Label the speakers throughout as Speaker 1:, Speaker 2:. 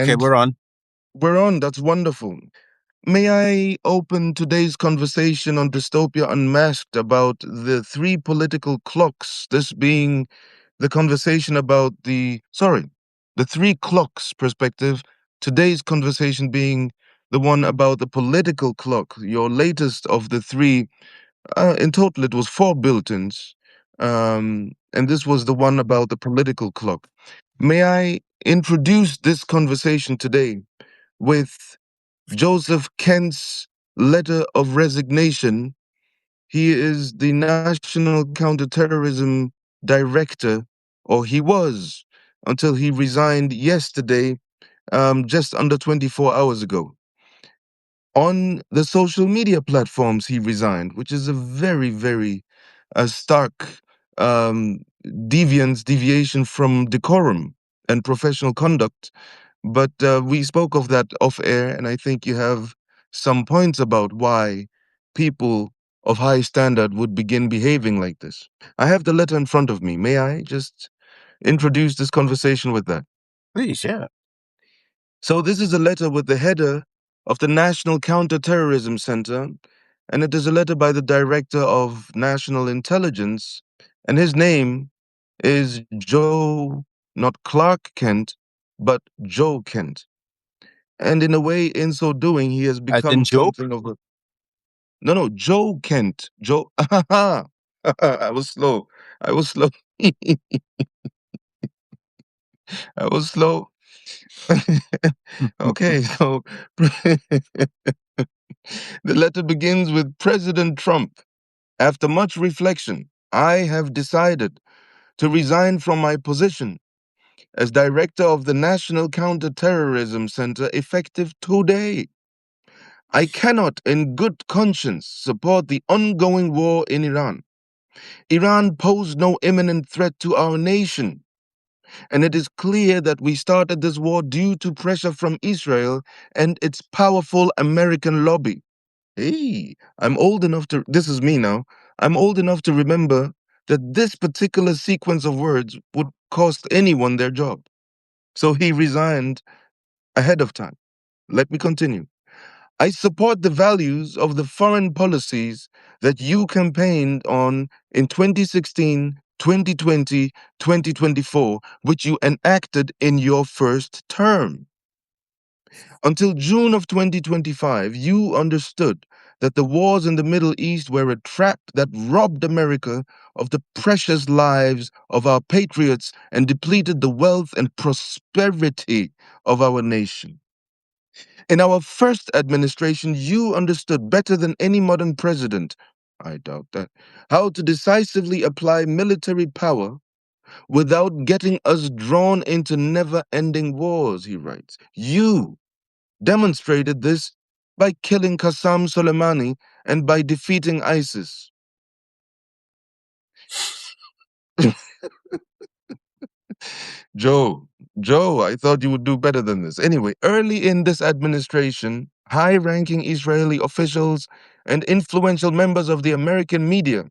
Speaker 1: Okay,
Speaker 2: And
Speaker 1: we're on.
Speaker 2: we're on. That's wonderful. May I open today's conversation on Dystopia Unmasked about the three political clocks, this being the conversation about the three clocks perspective, today's conversation being the one about the political clock, your latest of the three. In total, it was four built-ins, and this was the one about the political clock. May I introduce this conversation today with Joseph Kent's letter of resignation. He is the National Counterterrorism Director, or he was until he resigned yesterday, just under 24 hours ago. On the social media platforms, he resigned, which is a very, very stark um, deviation from decorum and professional conduct. But we spoke of that off air, and I think you have some points about why people of high standard would begin behaving like this. I have the letter in front of me. May I just introduce this conversation with that?
Speaker 1: Please, yeah.
Speaker 2: So, this is a letter with the header of the National Counterterrorism Center, and it is a letter by the Director of National Intelligence, and his name is Joe, not Clark Kent, but Joe Kent. And in a way, in so doing, he has
Speaker 1: As in
Speaker 2: become
Speaker 1: Job?
Speaker 2: something of a. No, Joe Kent. Joe. I was slow. I was slow. I was slow. Okay, so the letter begins with President Trump. After much reflection, I have decided to resign from my position as director of the National Counterterrorism Center effective today. I cannot, in good conscience, support the ongoing war in Iran. Iran posed no imminent threat to our nation, and it is clear that we started this war due to pressure from Israel and its powerful American lobby. Hey, I'm old enough to, this is me now, I'm old enough to remember that this particular sequence of words would cost anyone their job. So he resigned ahead of time. Let me continue. I support the values of the foreign policies that you campaigned on in 2016, 2020, 2024, which you enacted in your first term. Until June of 2025, you understood that the wars in the Middle East were a trap that robbed America of the precious lives of our patriots and depleted the wealth and prosperity of our nation. In our first administration, you understood better than any modern president, I doubt that, how to decisively apply military power without getting us drawn into never ending wars, he writes. You demonstrated this by killing Qassam Soleimani and by defeating ISIS. Joe, Joe, I thought you would do better than this. Anyway, early in this administration, high ranking Israeli officials and influential members of the American media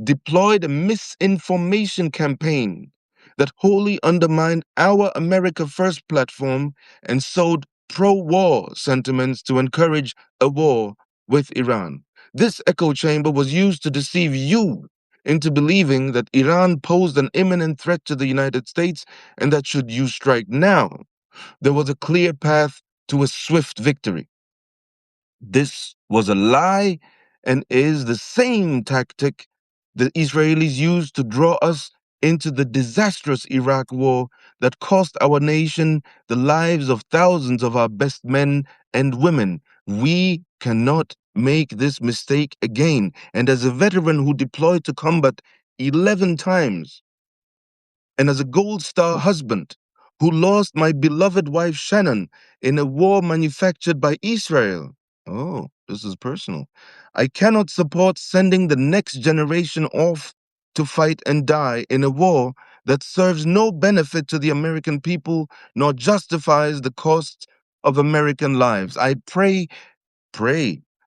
Speaker 2: deployed a misinformation campaign that wholly undermined our America First platform and sowed pro war sentiments to encourage a war with Iran. This echo chamber was used to deceive you into believing that Iran posed an imminent threat to the United States and that should you strike now, there was a clear path to a swift victory. This was a lie and is the same tactic the Israelis used to draw us into the disastrous Iraq war that cost our nation the lives of thousands of our best men and women. We cannot make this mistake again. And as a veteran who deployed to combat 11 times, and as a Gold Star husband who lost my beloved wife Shannon in a war manufactured by Israel. Oh, this is personal. I cannot support sending the next generation off to fight and die in a war that serves no benefit to the American people nor justifies the cost of American lives. I pray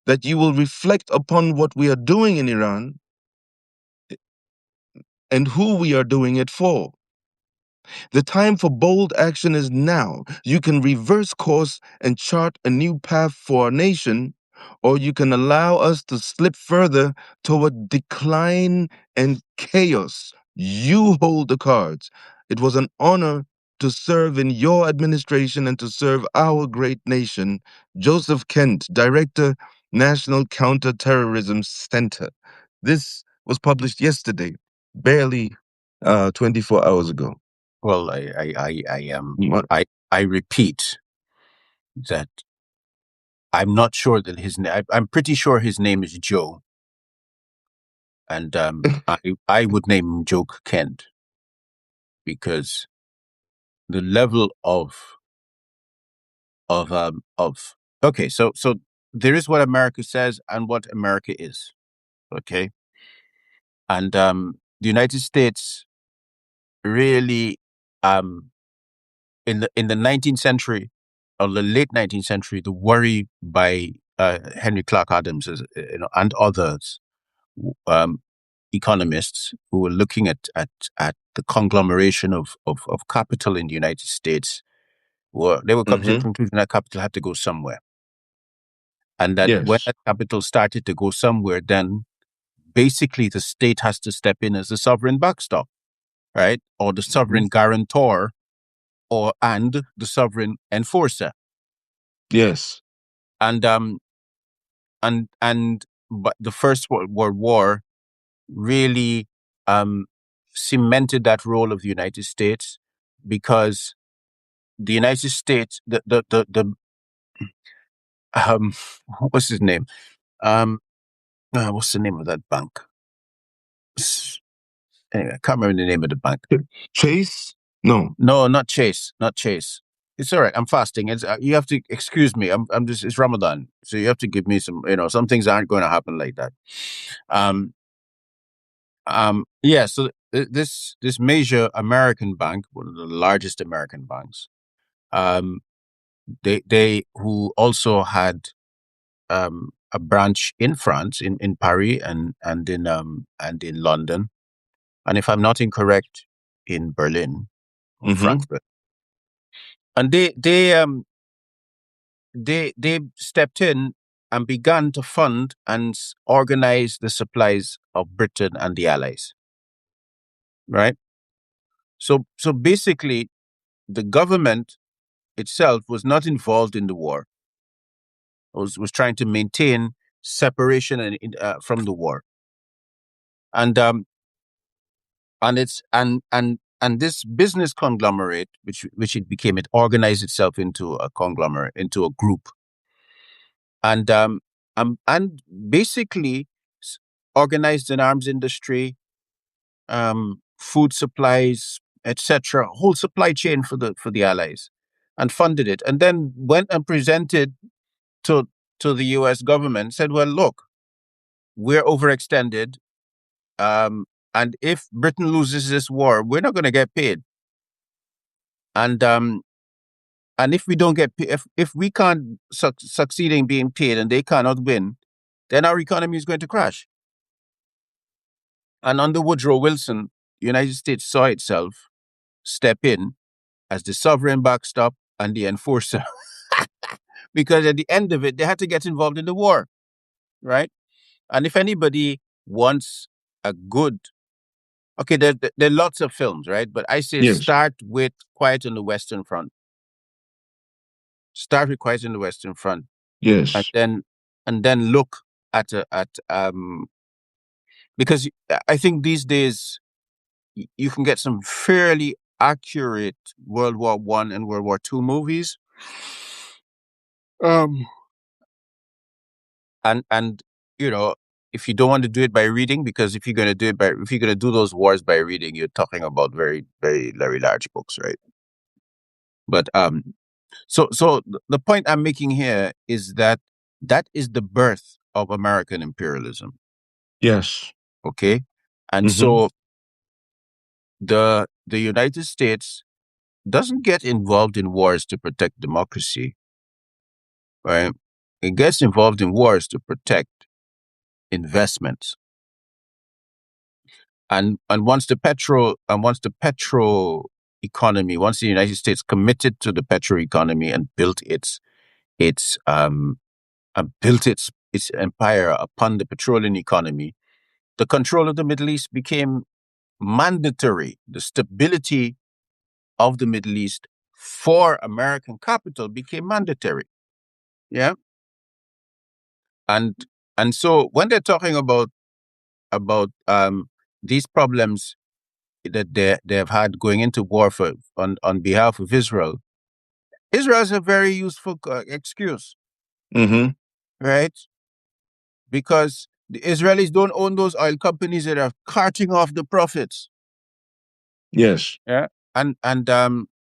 Speaker 2: that you will reflect upon what we are doing in Iran and who we are doing it for. The time for bold action is now. You can reverse course and chart a new path for our nation, or you can allow us to slip further toward decline and chaos. You hold the cards. It was an honor to serve in your administration and to serve our great nation. Joseph Kent, Director, National Counterterrorism Center. This was published yesterday, barely 24 hours ago.
Speaker 1: Well, I repeat that I'm not sure that his name. I'm pretty sure his name is Joe, and I would name him Joke Kent, because the level of okay. So there is what America says and what America is. Okay, and the United States really in the 19th century or the late 19th century, the worry by Henry Clark Adams, and others um, economists who were looking at the conglomeration of capital in the United States, they were coming to the conclusion that capital had to go somewhere, and that when
Speaker 2: Yes.
Speaker 1: that capital started to go somewhere, then basically the state has to step in as the sovereign backstop, right, or the sovereign guarantor, and the sovereign enforcer.
Speaker 2: Yes.
Speaker 1: And but the First World War really cemented that role of the United States, because the United States, the what's his name? What's the name of that bank? Anyway, I can't remember the name of the bank.
Speaker 2: Chase? No.
Speaker 1: No, not Chase. Not Chase. It's all right. I'm fasting. It's you have to excuse me. I'm just. It's Ramadan, so you have to give me some. Some things aren't going to happen like that. Yeah. So this major American bank, one of the largest American banks, they who also had a branch in France, in Paris, and in London, and if I'm not incorrect, in Berlin or Frankfurt, and they stepped in and began to fund and organize the supplies of Britain and the Allies. Right. So basically, the government itself was not involved in the war. Was trying to maintain separation from the war, and this business conglomerate, which it became, it organized itself into a conglomerate, into a group, and basically organized an arms industry, food supplies, etc., whole supply chain for the Allies, and funded it, and then went and presented to the U.S. government, said, "Well, look, we're overextended, and if Britain loses this war, we're not going to get paid, and if we don't get paid, if we can't succeed in being paid, and they cannot win, then our economy is going to crash." And under Woodrow Wilson, the United States saw itself step in as the sovereign backstop and the enforcer, because at the end of it, they had to get involved in the war, right? And if anybody wants a good, okay, there are lots of films, right? But I say start with Quiet on the Western Front. Start with Quiet on the Western Front.
Speaker 2: Yes.
Speaker 1: And then look at because I think these days you can get some fairly accurate World War I and World War II movies. And if you don't want to do it by reading, because if you're going to do those wars by reading, you're talking about very, very, very large books, right? But so the point I'm making here is that is the birth of American imperialism.
Speaker 2: Yes.
Speaker 1: Okay. And so the United States doesn't get involved in wars to protect democracy, right? It gets involved in wars to protect investments. And once the petro economy, once the United States committed to the petro economy and its its empire upon the petroleum economy, the control of the Middle East became mandatory. The stability of the Middle East for American capital became mandatory. Yeah, and and so when they're talking about these problems that they have had going into war for on behalf of Israel, Israel is a very useful excuse,
Speaker 2: Mm-hmm.
Speaker 1: right? Because the Israelis don't own those oil companies that are carting off the profits.
Speaker 2: Yes.
Speaker 1: Yeah, and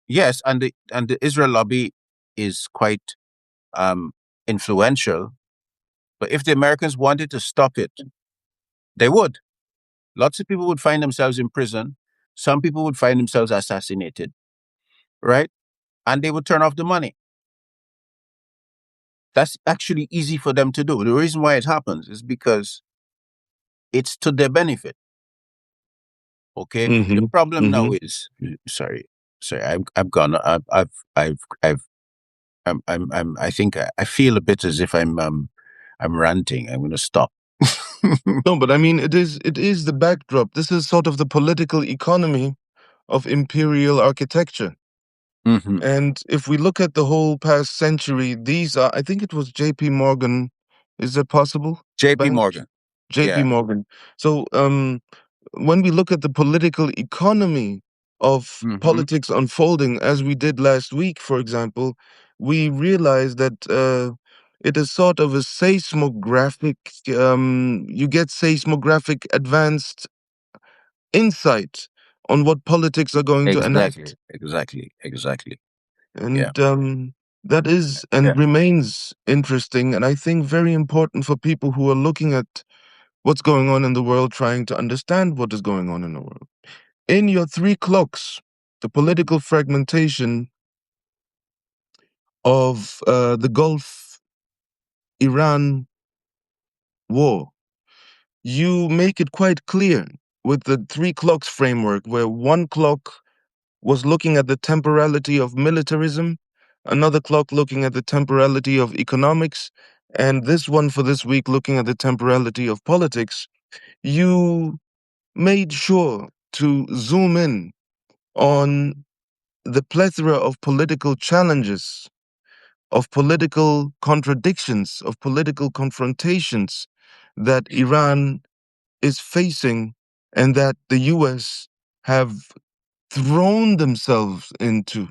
Speaker 1: yes, and the Israel lobby is quite um influential. But if the Americans wanted to stop it, they would. Lots of people would find themselves in prison. Some people would find themselves assassinated, right? And they would turn off the money. That's actually easy for them to do. The reason why it happens is because it's to their benefit. Okay. The
Speaker 2: Mm-hmm.
Speaker 1: problem now
Speaker 2: Mm-hmm.
Speaker 1: is, sorry, I'm gone. I've, I think I feel a bit as if I'm ranting. I'm going to stop.
Speaker 2: No, but I mean, it is the backdrop. This is sort of the political economy of imperial architecture.
Speaker 1: Hmm.
Speaker 2: And if we look at the whole past century, these are, I think it was J.P. Morgan. Is that possible?
Speaker 1: J.P.
Speaker 2: Bank
Speaker 1: Morgan.
Speaker 2: J.P.
Speaker 1: Yeah.
Speaker 2: Morgan. So, when we look at the political economy of
Speaker 1: Hmm.
Speaker 2: politics unfolding, as we did last week, for example, we realize that it is sort of a seismographic, you get seismographic advanced insight on what politics are going to
Speaker 1: Exactly.
Speaker 2: enact.
Speaker 1: Exactly. Exactly. Yeah.
Speaker 2: And that is and
Speaker 1: Yeah.
Speaker 2: remains interesting, and I think very important for people who are looking at what's going on in the world, trying to understand what is going on in the world. In your three clocks, the political fragmentation of the Gulf Iran war, you make it quite clear with the three clocks framework, where one clock was looking at the temporality of militarism, another clock looking at the temporality of economics, and this one for this week looking at the temporality of politics. You made sure to zoom in on the plethora of political challenges, of political contradictions, of political confrontations that Iran is facing and that the US have thrown themselves into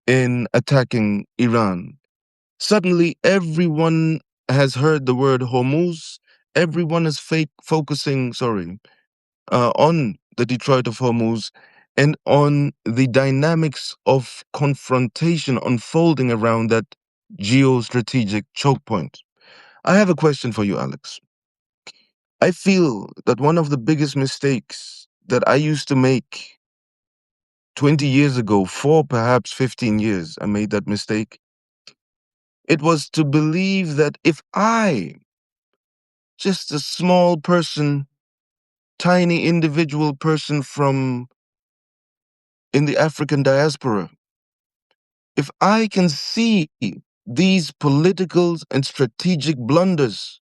Speaker 2: in attacking Iran. Suddenly, everyone has heard the word Hormuz. Everyone is focusing, on the Detroit of Hormuz and on the dynamics of confrontation unfolding around that geostrategic choke point. I have a question for you, Alex. I feel that one of the biggest mistakes that I used to make 20 years ago, for perhaps 15 years, I made that mistake. It was to believe that if I, just a small person, tiny individual person from in the African diaspora, if I can see these political and strategic blunders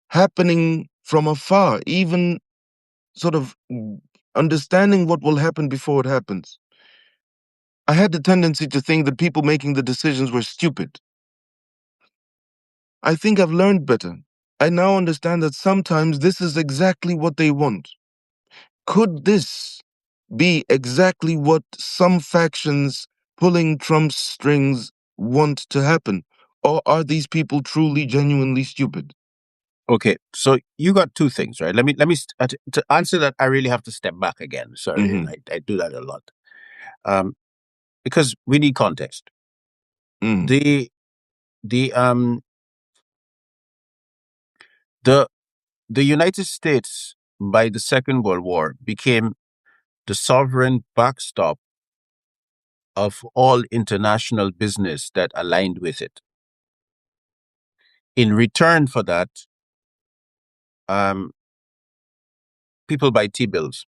Speaker 2: happening from afar, even sort of understanding what will happen before it happens, I had the tendency to think that people making the decisions were stupid. I think I've learned better. I now understand that sometimes this is exactly what they want. Could this be exactly what some factions pulling Trump's strings want to happen? Or are these people truly, genuinely stupid?
Speaker 1: Okay. So you got two things, right? To answer that, I really have to step back again. Sorry, and
Speaker 2: Mm-hmm.
Speaker 1: I do that a lot. Um, because we need context.
Speaker 2: Mm.
Speaker 1: The the um the the United States by the Second World War became the sovereign backstop of all international business that aligned with it. In return for that, um, people buy T bills,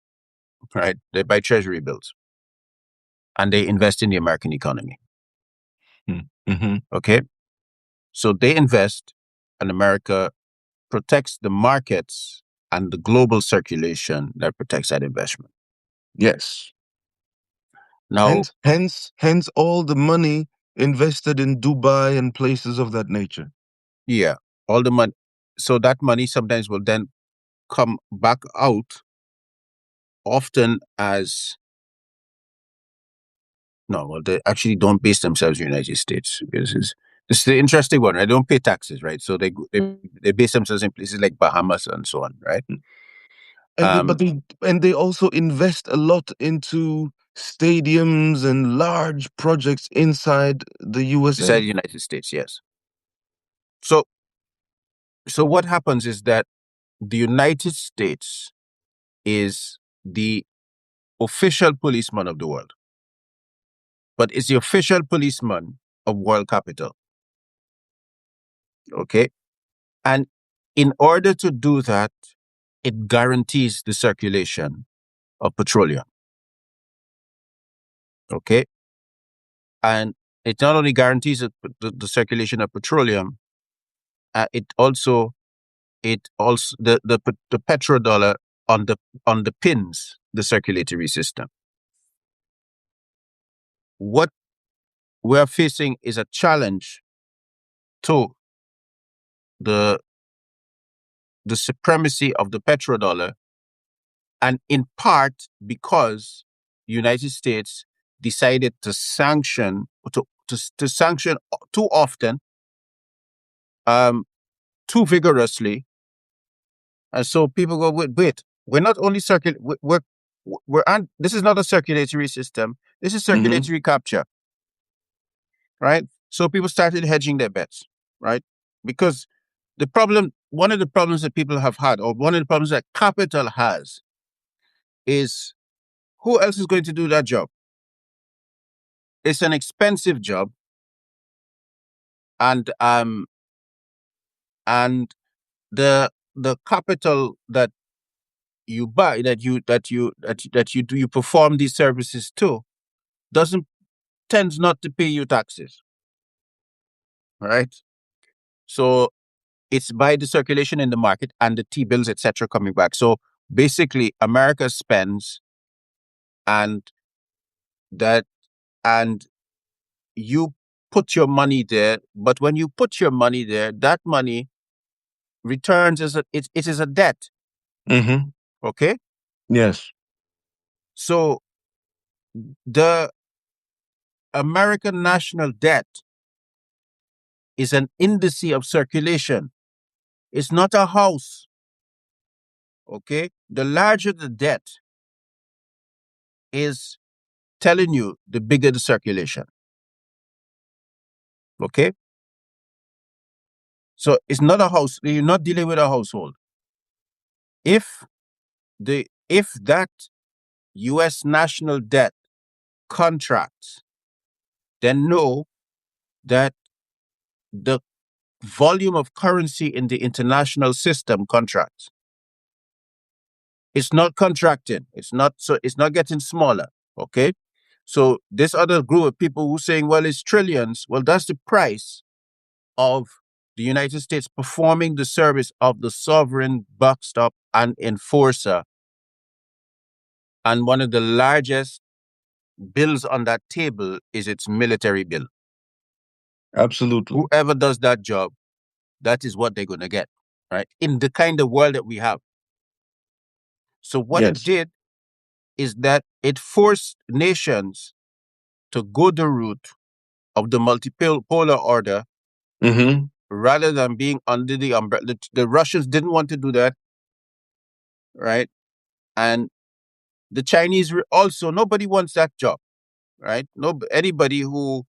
Speaker 1: right? They buy treasury bills. and they invest in the American economy.
Speaker 2: Mm-hmm.
Speaker 1: Okay? So they invest, and America protects the markets and the global circulation that protects that investment.
Speaker 2: Yes.
Speaker 1: Now,
Speaker 2: Hence all the money invested in Dubai and places of that nature.
Speaker 1: yeah, all the money. So that money sometimes will then come back out, often as no, well, they actually don't base themselves in the United States. This is the interesting one. Right? They don't pay taxes, right? So they base themselves in places like Bahamas and so on, right?
Speaker 2: But they also invest a lot into stadiums and large projects inside the
Speaker 1: Inside
Speaker 2: USA.
Speaker 1: the United States, yes. So what happens is that the United States is the official policeman of the world, but it's the official policeman of world capital. Okay. And in order to do that, it guarantees the circulation of petroleum. Okay. And it not only guarantees the circulation of petroleum, the petrodollar underpins the circulatory system. What we're facing is a challenge to the the supremacy of the petrodollar, and in part because the United States decided to sanction too often, too vigorously, and so people go, wait, we're not only we're on. This is not a circulatory system. This is circulatory capture, right? So people started hedging their bets, right? Because one of the problems that people have had, or one of the problems that capital has, is who else is going to do that job? It's an expensive job, and the capital that you buy, that you perform these services to, doesn't tends not to pay you taxes, right? So it's by the circulation in the market and the T-bills, etc., coming back. So basically, America spends, and that and you put your money there. But when you put your money there, that money returns it is a debt.
Speaker 2: Mm-hmm.
Speaker 1: Okay,
Speaker 2: Yes.
Speaker 1: so the American national debt is an indice of circulation. It's not a house. Okay, the larger the debt is telling you, the bigger the circulation. Okay, so it's not a house. You're not dealing with a household. If that U.S. national debt contracts, then know that the volume of currency in the international system contracts. It's not contracting. It's not getting smaller. Okay. So this other group of people who saying, well, it's trillions. Well, that's the price of the United States performing the service of the sovereign backstop and enforcer. And one of the largest bills on that table is its military bill.
Speaker 2: Absolutely.
Speaker 1: Whoever does that job, that is what they're going to get, right? In the kind of world that we have. So what it
Speaker 2: Yes.
Speaker 1: did is that it forced nations to go the route of the multipolar order,
Speaker 2: Mm-hmm.
Speaker 1: rather than being under the umbrella. The Russians didn't want to do that, right? And the Chinese also, nobody wants that job, right? No, anybody who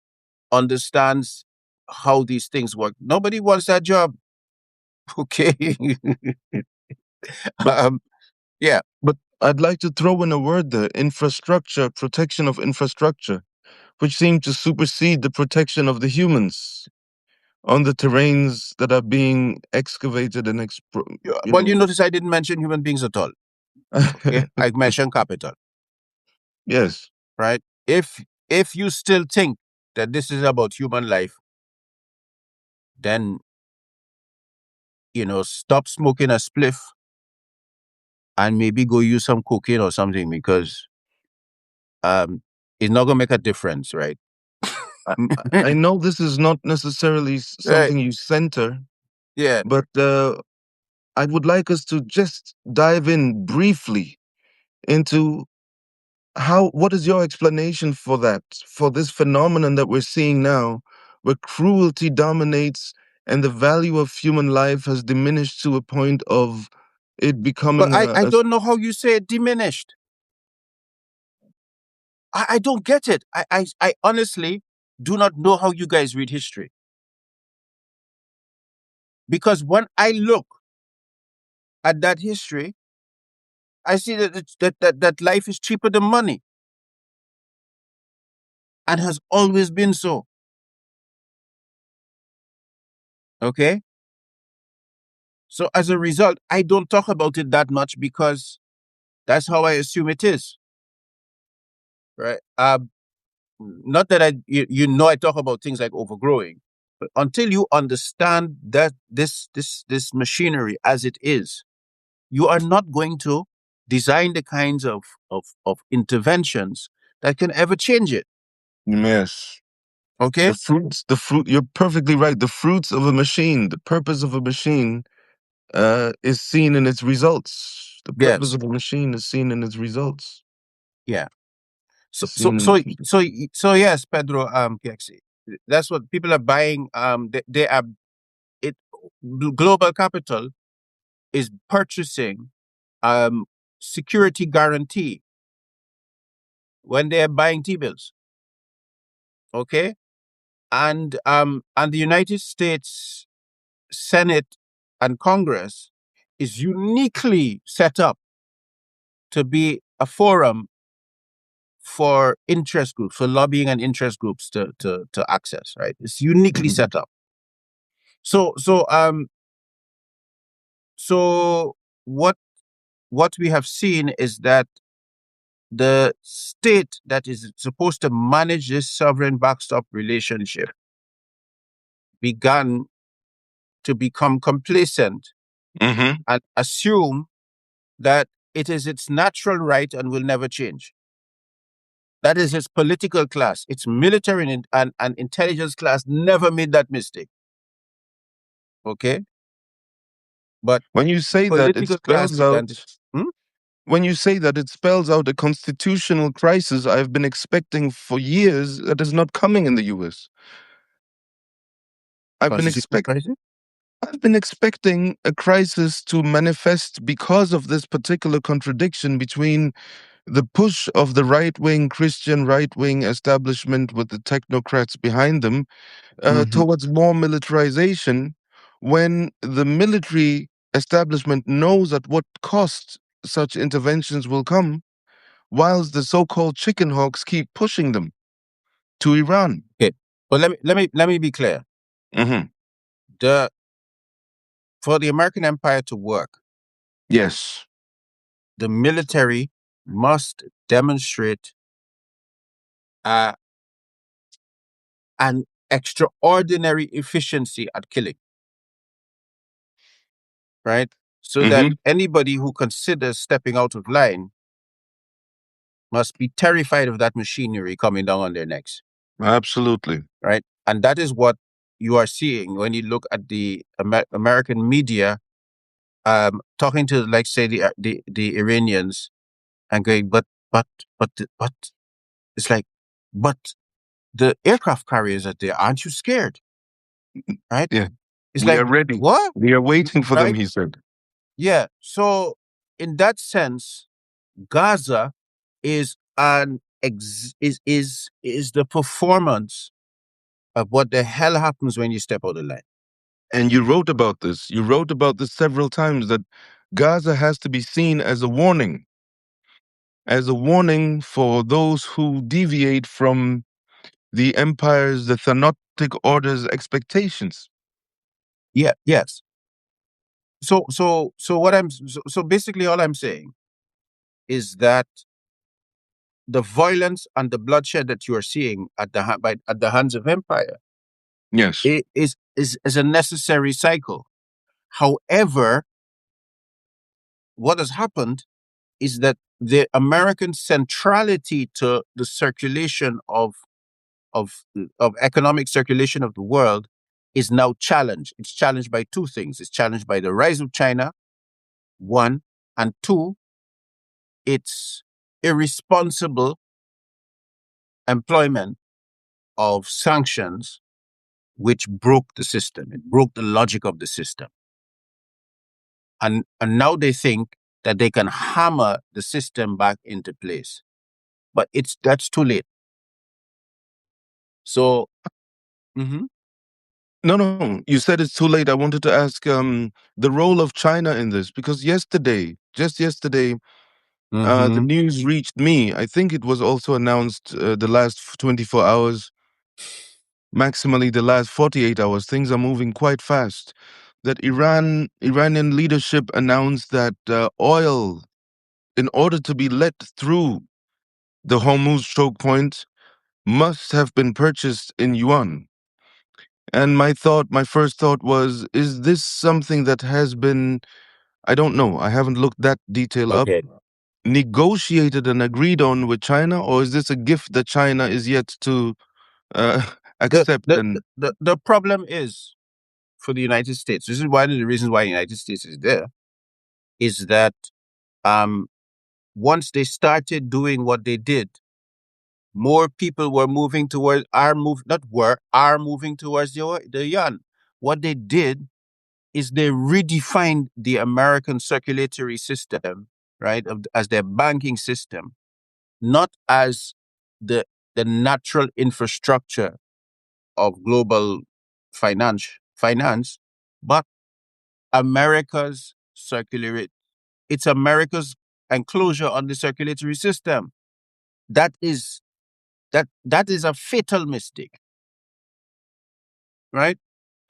Speaker 1: understands how these things work, nobody wants that job. Okay. um, yeah.
Speaker 2: But I'd like to throw in a word there: infrastructure, protection of infrastructure, which seem to supersede the protection of the humans on the terrains that are being excavated and
Speaker 1: Well, you notice I didn't mention human beings at all. Okay, I mentioned capital.
Speaker 2: Yes.
Speaker 1: Right? If If you still think that this is about human life, then stop smoking a spliff and maybe go use some cocaine or something, because it's not gonna make a difference, right?
Speaker 2: I know this is not necessarily
Speaker 1: Right.
Speaker 2: something you center,
Speaker 1: Yeah.
Speaker 2: but I would like us to just dive in briefly into what is your explanation for that, for this phenomenon that we're seeing now, where cruelty dominates and the value of human life has diminished to a point of it
Speaker 1: But
Speaker 2: becoming
Speaker 1: I don't know how you say it diminished. I don't get it. I honestly do not know how you guys read history. Because when I look at that history, I see that life is cheaper than money and has always been so. Okay? So as a result, I don't talk about it that much because that's how I assume it is. Right? Not that I talk about things like overgrowing, but until you understand that this machinery as it is, you are not going to design the kinds of interventions that can ever change it.
Speaker 2: yes.
Speaker 1: Okay?
Speaker 2: The fruit, you're perfectly right. The fruits of a machine, the purpose of a machine is seen in its results. The purpose
Speaker 1: Yes.
Speaker 2: of a machine is seen in its results.
Speaker 1: Yeah. So
Speaker 2: Is
Speaker 1: so
Speaker 2: seen in
Speaker 1: so
Speaker 2: its results.
Speaker 1: so so yes, Pedro, Kexi. That's what people are buying. They are it global capital is purchasing um security guarantee when they are buying T-bills. Okay? And the United States Senate and Congress is uniquely set up to be a forum for interest groups, for lobbying and interest groups to access, right? It's uniquely
Speaker 2: Mhm.
Speaker 1: set up. So what we have seen is that the state that is supposed to manage this sovereign backstop relationship began to become complacent
Speaker 2: Mhm.
Speaker 1: and assume that it is its natural right and will never change. That is its political class. Its military and intelligence class never made that mistake. Okay? But
Speaker 2: When you say that, it
Speaker 1: political class
Speaker 2: spells out.
Speaker 1: began to. Hmm?
Speaker 2: When you say that, it spells out a constitutional crisis I've been expecting for years that is not coming in the U.S. I've been
Speaker 1: Constitutional
Speaker 2: expect.
Speaker 1: crisis?
Speaker 2: I've been expecting a crisis to manifest because of this particular contradiction between the push of the right wing Christian right wing establishment with the technocrats behind them
Speaker 1: Mm-hmm.
Speaker 2: towards more militarization, when the military establishment knows at what cost such interventions will come, whilst the so-called chicken hawks keep pushing them to Iran.
Speaker 1: Okay. But let me be clear.
Speaker 2: Hmm.
Speaker 1: The For the American empire to work,
Speaker 2: Yes.
Speaker 1: the military must demonstrate uh, an extraordinary efficiency at killing, right? So that
Speaker 2: Hmm.
Speaker 1: anybody who considers stepping out of line must be terrified of that machinery coming down on their necks,
Speaker 2: Absolutely.
Speaker 1: right? And that is what you are seeing when you look at the American media talking to, like, say, the Iranians and going, but, but, it's like, but the aircraft carriers are there. Aren't you scared? Right?
Speaker 2: Yeah.
Speaker 1: It's
Speaker 2: We
Speaker 1: like,
Speaker 2: are ready.
Speaker 1: what?
Speaker 2: We are waiting for them,
Speaker 1: Right?
Speaker 2: he said.
Speaker 1: Yeah. So in that sense, Gaza is is the performance of what the hell happens when you step out of line.
Speaker 2: And you wrote about this. You wrote about this several times, that Gaza has to be seen as a warning for those who deviate from the Thanocratic order's expectations.
Speaker 1: Yeah. Yes. So basically all I'm saying is that the violence and the bloodshed that you are seeing at the hands of empire
Speaker 2: Yes.
Speaker 1: is a necessary cycle. However, what has happened is that the American centrality to the circulation of of economic circulation of the world is now challenged. It's challenged by two things. It's challenged by the rise of China, one, and two, its irresponsible employment of sanctions, which broke the system. It broke the logic of the system. And now they think that they can hammer the system back into place. But that's too late. So, mhm.
Speaker 2: No. You said it's too late. I wanted to ask the role of China in this, because just yesterday, the
Speaker 1: Mhm.
Speaker 2: news reached me. I think it was also announced the last 24 hours, maximally the last 48 hours. Things are moving quite fast. That Iranian leadership announced that oil, in order to be let through the Hormuz choke point, must have been purchased in yuan. And my first thought was, is this something that has been, I don't know, I haven't looked that detail up,
Speaker 1: Okay.
Speaker 2: negotiated and agreed on with China, or is this a gift that China is yet to uh,
Speaker 1: The,
Speaker 2: accept?
Speaker 1: the
Speaker 2: And
Speaker 1: the problem is for the United States. This is one of the reasons why the United States is there. Is that um, once they started doing what they did, more people were moving towards are moving towards the yuan. What they did is they redefined the American circulatory system, right, as their banking system, not as the natural infrastructure of global finance, but America's circulatory. It's America's enclosure on the circulatory system. That is that is a fatal mistake, right?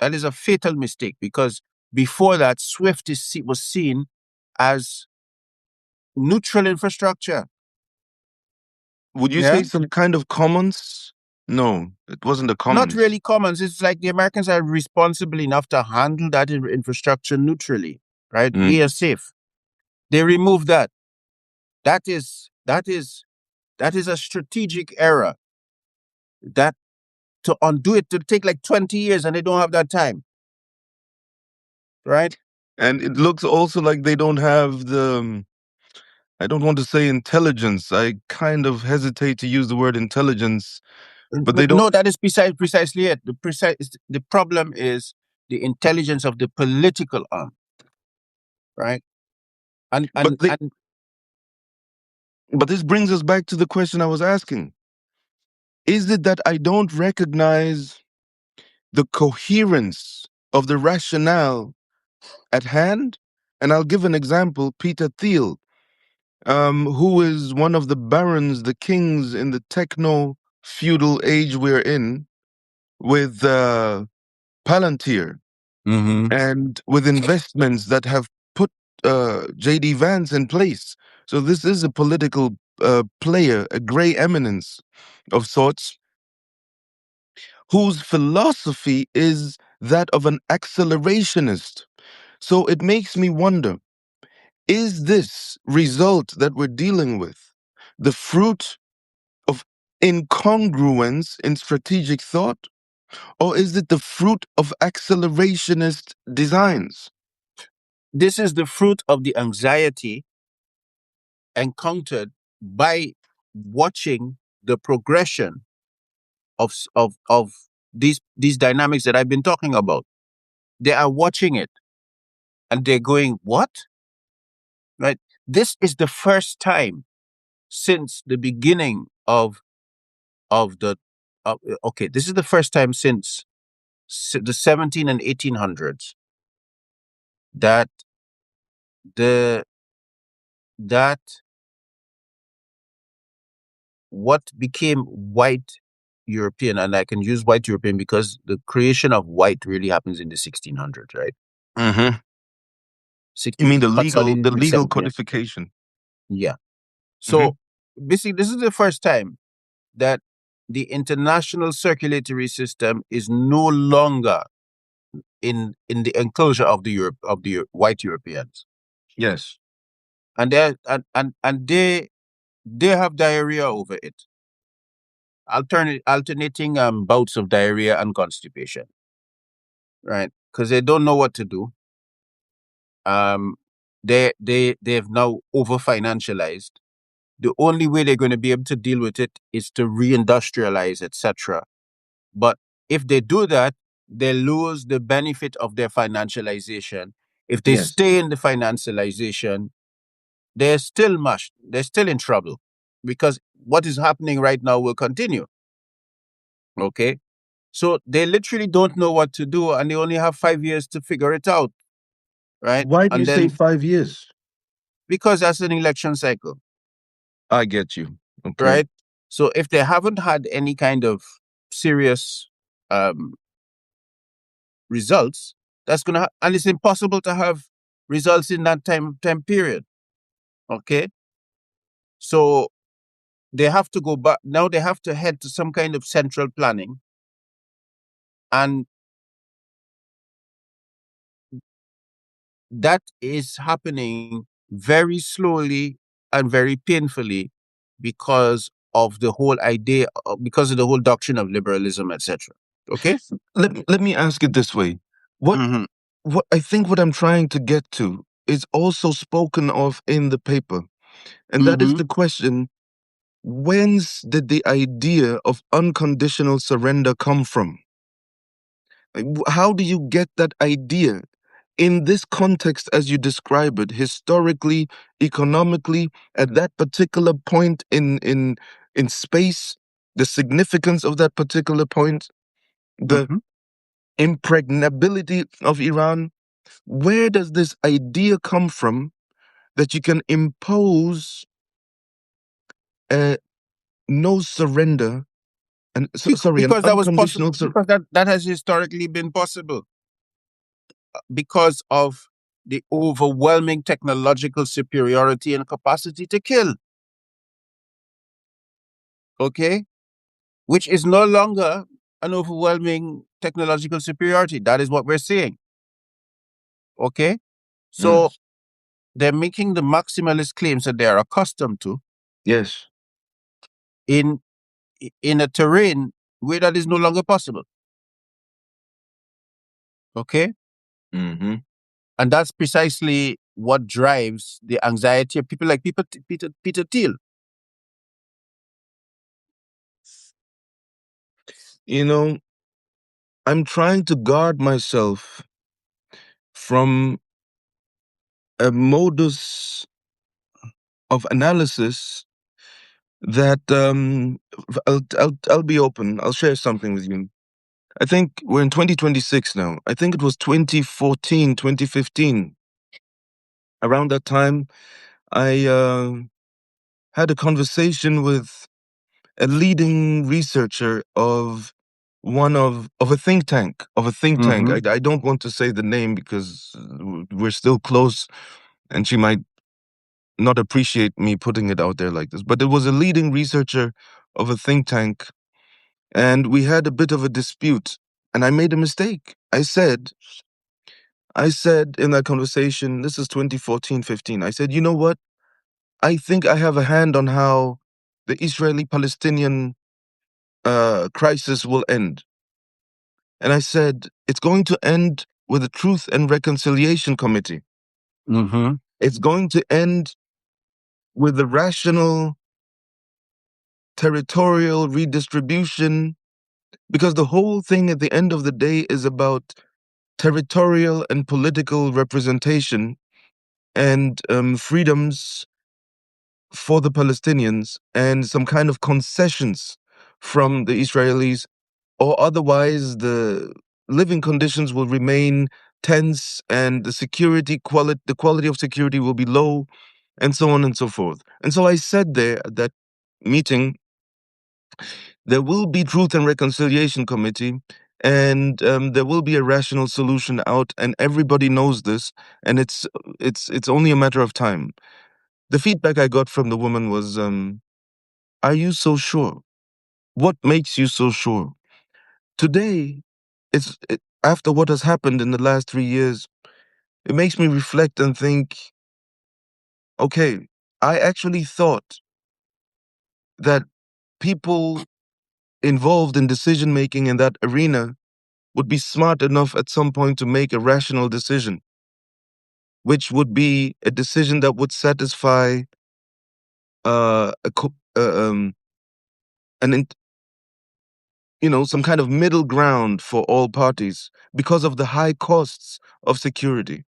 Speaker 1: That is a fatal mistake because before that, SWIFT was seen as neutral infrastructure.
Speaker 2: would you say
Speaker 1: Yeah,
Speaker 2: some kind of commons? No, it wasn't a
Speaker 1: not
Speaker 2: commons.
Speaker 1: really commons. It's like the Americans are responsible enough to handle that infrastructure neutrally, right?
Speaker 2: Mm.
Speaker 1: We are safe. They removed that. That is a strategic error. That to undo it to take like 20 years, and they don't have that time, right?
Speaker 2: And it looks also like they don't have the, I don't want to say intelligence. I kind of hesitate to use the word intelligence, but they
Speaker 1: But
Speaker 2: don't.
Speaker 1: no, that is precisely it. The problem is the intelligence of the political arm, right? And
Speaker 2: But
Speaker 1: and
Speaker 2: they,
Speaker 1: and
Speaker 2: but this brings us back to the question I was asking. Is it that I don't recognize the coherence of the rationale at hand? And I'll give an example. Peter Thiel, who is one of the barons, the kings in the techno feudal age we're in, with Palantir
Speaker 1: Mhm.
Speaker 2: and with investments that have put JD Vance in place. So this is a political player, a gray eminence of sorts, whose philosophy is that of an accelerationist. So it makes me wonder, is this result that we're dealing with the fruit of incongruence in strategic thought, or is it the fruit of accelerationist designs?
Speaker 1: This is the fruit of the anxiety encountered by watching the progression of these dynamics that I've been talking about. They are watching it and they're going, "What?" Right? This is the first time since the beginning of the okay. This is the first time since the 17 and 1800s that the that what became white European, and I can use white European because the creation of white really happens in the 1600s, right?
Speaker 2: Hmm. You
Speaker 1: 16
Speaker 2: mean the
Speaker 1: consolidated in the
Speaker 2: legal
Speaker 1: 17.
Speaker 2: codification?
Speaker 1: Yeah.
Speaker 2: Hmm.
Speaker 1: So basically, this is the first time that the international circulatory system is no longer in the enclosure of the white Europeans,
Speaker 2: Yes.
Speaker 1: and they have diarrhea over it, alternating bouts of diarrhea and constipation, right? Because they don't know what to do. Um, they have now over financialized. The only way they're going to be able to deal with it is to reindustrialize, etc. But if they do that, they lose the benefit of their financialization. If they
Speaker 2: Yes.
Speaker 1: stay in the financialization, they're still mushed. They're still in trouble because what is happening right now will continue. Okay. So they literally don't know what to do and they only have 5 years to figure it out. Right.
Speaker 2: Why do you
Speaker 1: And
Speaker 2: say
Speaker 1: then
Speaker 2: 5 years?
Speaker 1: because that's an election cycle.
Speaker 2: I get you. Okay.
Speaker 1: Right. So if they haven't had any kind of serious um, results, that's going to, and it's impossible to have results in that time period. Okay. So they have to go back. Now they have to head to some kind of central planning. And that is happening very slowly and very painfully because of the whole idea, because of the whole doctrine of liberalism, etc. Okay.
Speaker 2: Let me ask it this way. What
Speaker 1: Mm-hmm.
Speaker 2: what I think what I'm trying to get to is also spoken of in the paper. And that is
Speaker 1: Mm-hmm.
Speaker 2: the question, whence did the idea of unconditional surrender come from? Like, how do you get that idea in this context as you describe it, historically, economically, at that particular point in space, the significance of that particular point, the
Speaker 1: Mm-hmm.
Speaker 2: impregnability of Iran? Where does this idea come from that you can impose a no surrender and sorry, an
Speaker 1: Because that was possible,
Speaker 2: unconditional
Speaker 1: because that has historically been possible because of the overwhelming technological superiority and capacity to kill. Okay. Which is no longer an overwhelming technological superiority. That is what we're seeing. Okay.
Speaker 2: Mm,
Speaker 1: So they're making the maximalist claims that they are accustomed to
Speaker 2: yes.
Speaker 1: in in a terrain where that is no longer possible. Okay.
Speaker 2: Hmm.
Speaker 1: And that's precisely what drives the anxiety of people like Peter Thiel.
Speaker 2: You know, I'm trying to guard myself from a modus of analysis that I'll be open. I'll share something with you. I think we're in 2026 now. I think it was 2014, 2015. Around that time, I had a conversation with a leading researcher of a think tank
Speaker 1: Mm-hmm.
Speaker 2: I don't want to say the name because we're still close and she might not appreciate me putting it out there like this, but it was a leading researcher of a think tank, and we had a bit of a dispute, and I made a mistake. I said in that conversation, this is 2014, 15, I said, you know what, I think I have a hand on how the Israeli Palestinian crisis will end. And I said, it's going to end with a Truth and Reconciliation Committee.
Speaker 1: Mm-hmm.
Speaker 2: It's going to end with a rational territorial redistribution, because the whole thing at the end of the day is about territorial and political representation and freedoms for the Palestinians and some kind of concessions from the Israelis, or otherwise the living conditions will remain tense and the quality of security will be low, and so on and so forth. And so I said there at that meeting, there will be Truth and Reconciliation Committee, and there will be a rational solution out, and everybody knows this, and it's only a matter of time. The feedback I got from the woman was are you so sure? What makes you so sure? Today, after what has happened in the last 3 years, it makes me reflect and think, okay, I actually thought that people involved in decision making in that arena would be smart enough at some point to make a rational decision, which would be a decision that would satisfy a an some kind of middle ground for all parties because of the high costs of security.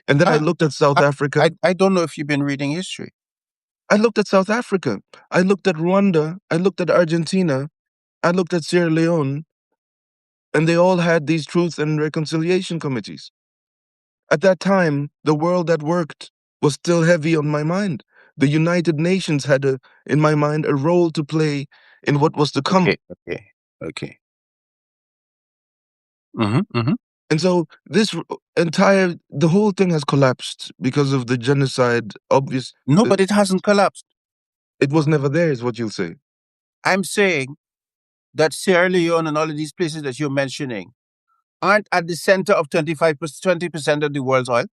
Speaker 2: And then I
Speaker 1: I,
Speaker 2: looked at South
Speaker 1: I,
Speaker 2: Africa.
Speaker 1: I don't know if you've been reading history.
Speaker 2: I looked at South Africa. I looked at Rwanda. I looked at Argentina. I looked at Sierra Leone, and they all had these truth and reconciliation committees. At that time, the world that worked was still heavy on my mind. The United Nations had, in my mind, a role to play in what was to come.
Speaker 1: Okay. Mm-hmm.
Speaker 2: And so the whole thing has collapsed because of the genocide. Obvious.
Speaker 1: No, but it hasn't collapsed.
Speaker 2: It was never there, is what you'll say.
Speaker 1: I'm saying that Sierra Leone and all of these places that you're mentioning aren't at the center of 20% of the world's oil.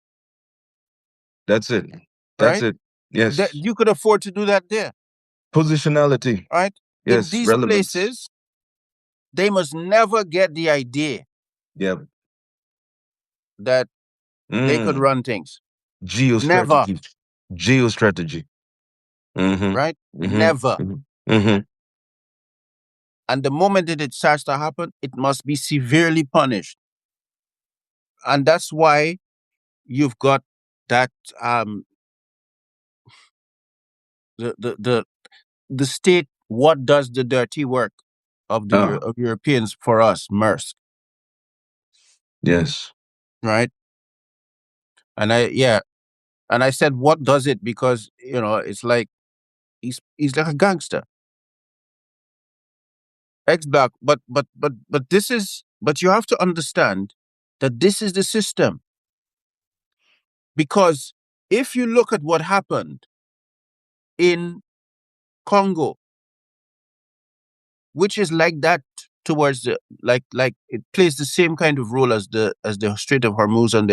Speaker 2: That's it. That's
Speaker 1: Right?
Speaker 2: it. Yes.
Speaker 1: You could afford to do that there.
Speaker 2: Positionality.
Speaker 1: Right? In
Speaker 2: Yes.
Speaker 1: these
Speaker 2: Relevance.
Speaker 1: places, they must never get the idea that they could run things. Never.
Speaker 2: Geostrategy.
Speaker 1: Right? Never. And the moment that it starts to happen, it must be severely punished. And that's why you've got that the state what does the dirty work of the of Europeans for us, Maersk.
Speaker 2: Yes.
Speaker 1: Right? And I said what does it because it's like he's like a gangster. Ex-black, but you have to understand that this is the system. Because if you look at what happened in Congo, which is like that towards the like it plays the same kind of role as the Strait of Hormuz and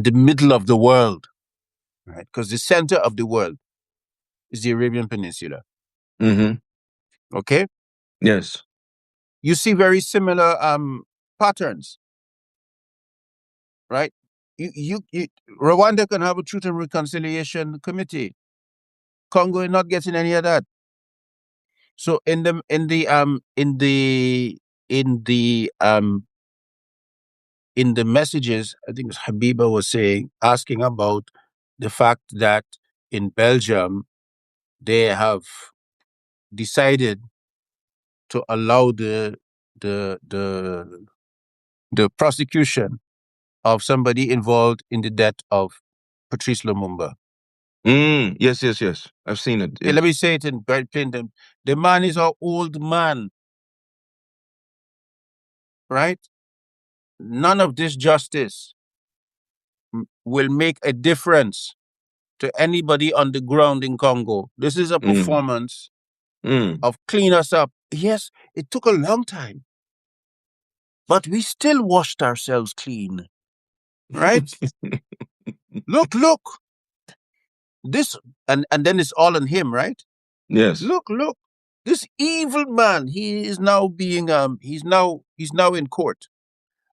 Speaker 1: the middle of the world, right? Because the center of the world is the Arabian Peninsula. Okay.
Speaker 2: Yes.
Speaker 1: You see very similar patterns, right? Rwanda can have a Truth and Reconciliation Committee. Congo is not getting any of that. So in the messages, I think Habiba was asking about the fact that in Belgium they have decided to allow the prosecution of somebody involved in the death of Patrice Lumumba.
Speaker 2: Yes. I've seen it.
Speaker 1: Okay, let me say it in very plain terms. The man is an old man, right? None of this justice will make a difference to anybody on the ground in Congo. This is a performance of clean us up. Yes, it took a long time, but we still washed ourselves clean, right? Look. This and then it's all on him, right?
Speaker 2: Yes.
Speaker 1: Look. This evil man, he is now being he's now in court,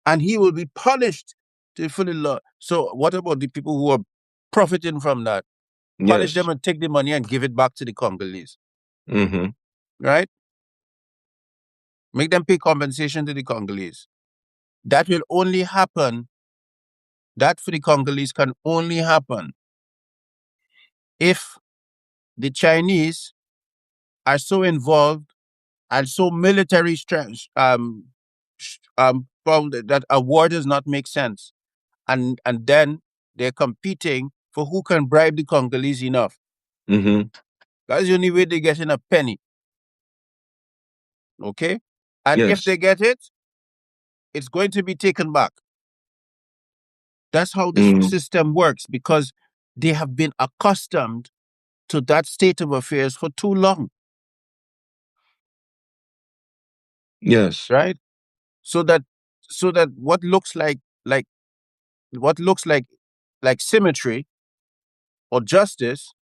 Speaker 1: and he will be punished to fully law. So what about the people who are profiting from that? Punish them and take the money and give it back to the Congolese. Right? Make them pay compensation to the Congolese. That will only happen, that for the Congolese can only happen if the Chinese are so involved and so military strength, that a war does not make sense. And then they're competing for who can bribe the Congolese enough. That's the only way they get in a penny. Okay? And if they get it, it's going to be taken back. That's how this system works, because they have been accustomed to that state of affairs for too long,
Speaker 2: Yes.
Speaker 1: right? So that what looks like what looks like symmetry or justice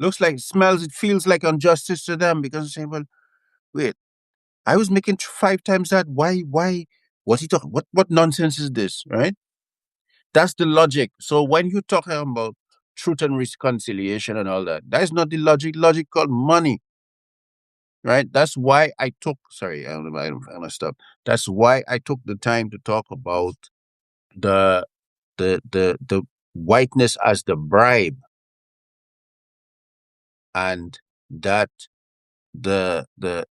Speaker 1: looks like, smells, it feels like injustice to them, because they say, well, wait, I was making five times that. Why? What's he talking? What nonsense is this? Right? That's the logic. So when you're talking about truth and reconciliation and all that, that is not the logic. Logic called money, right? That's why I took. Sorry, I'm gonna stop. That's why I took the time to talk about the the whiteness as the bribe, and that the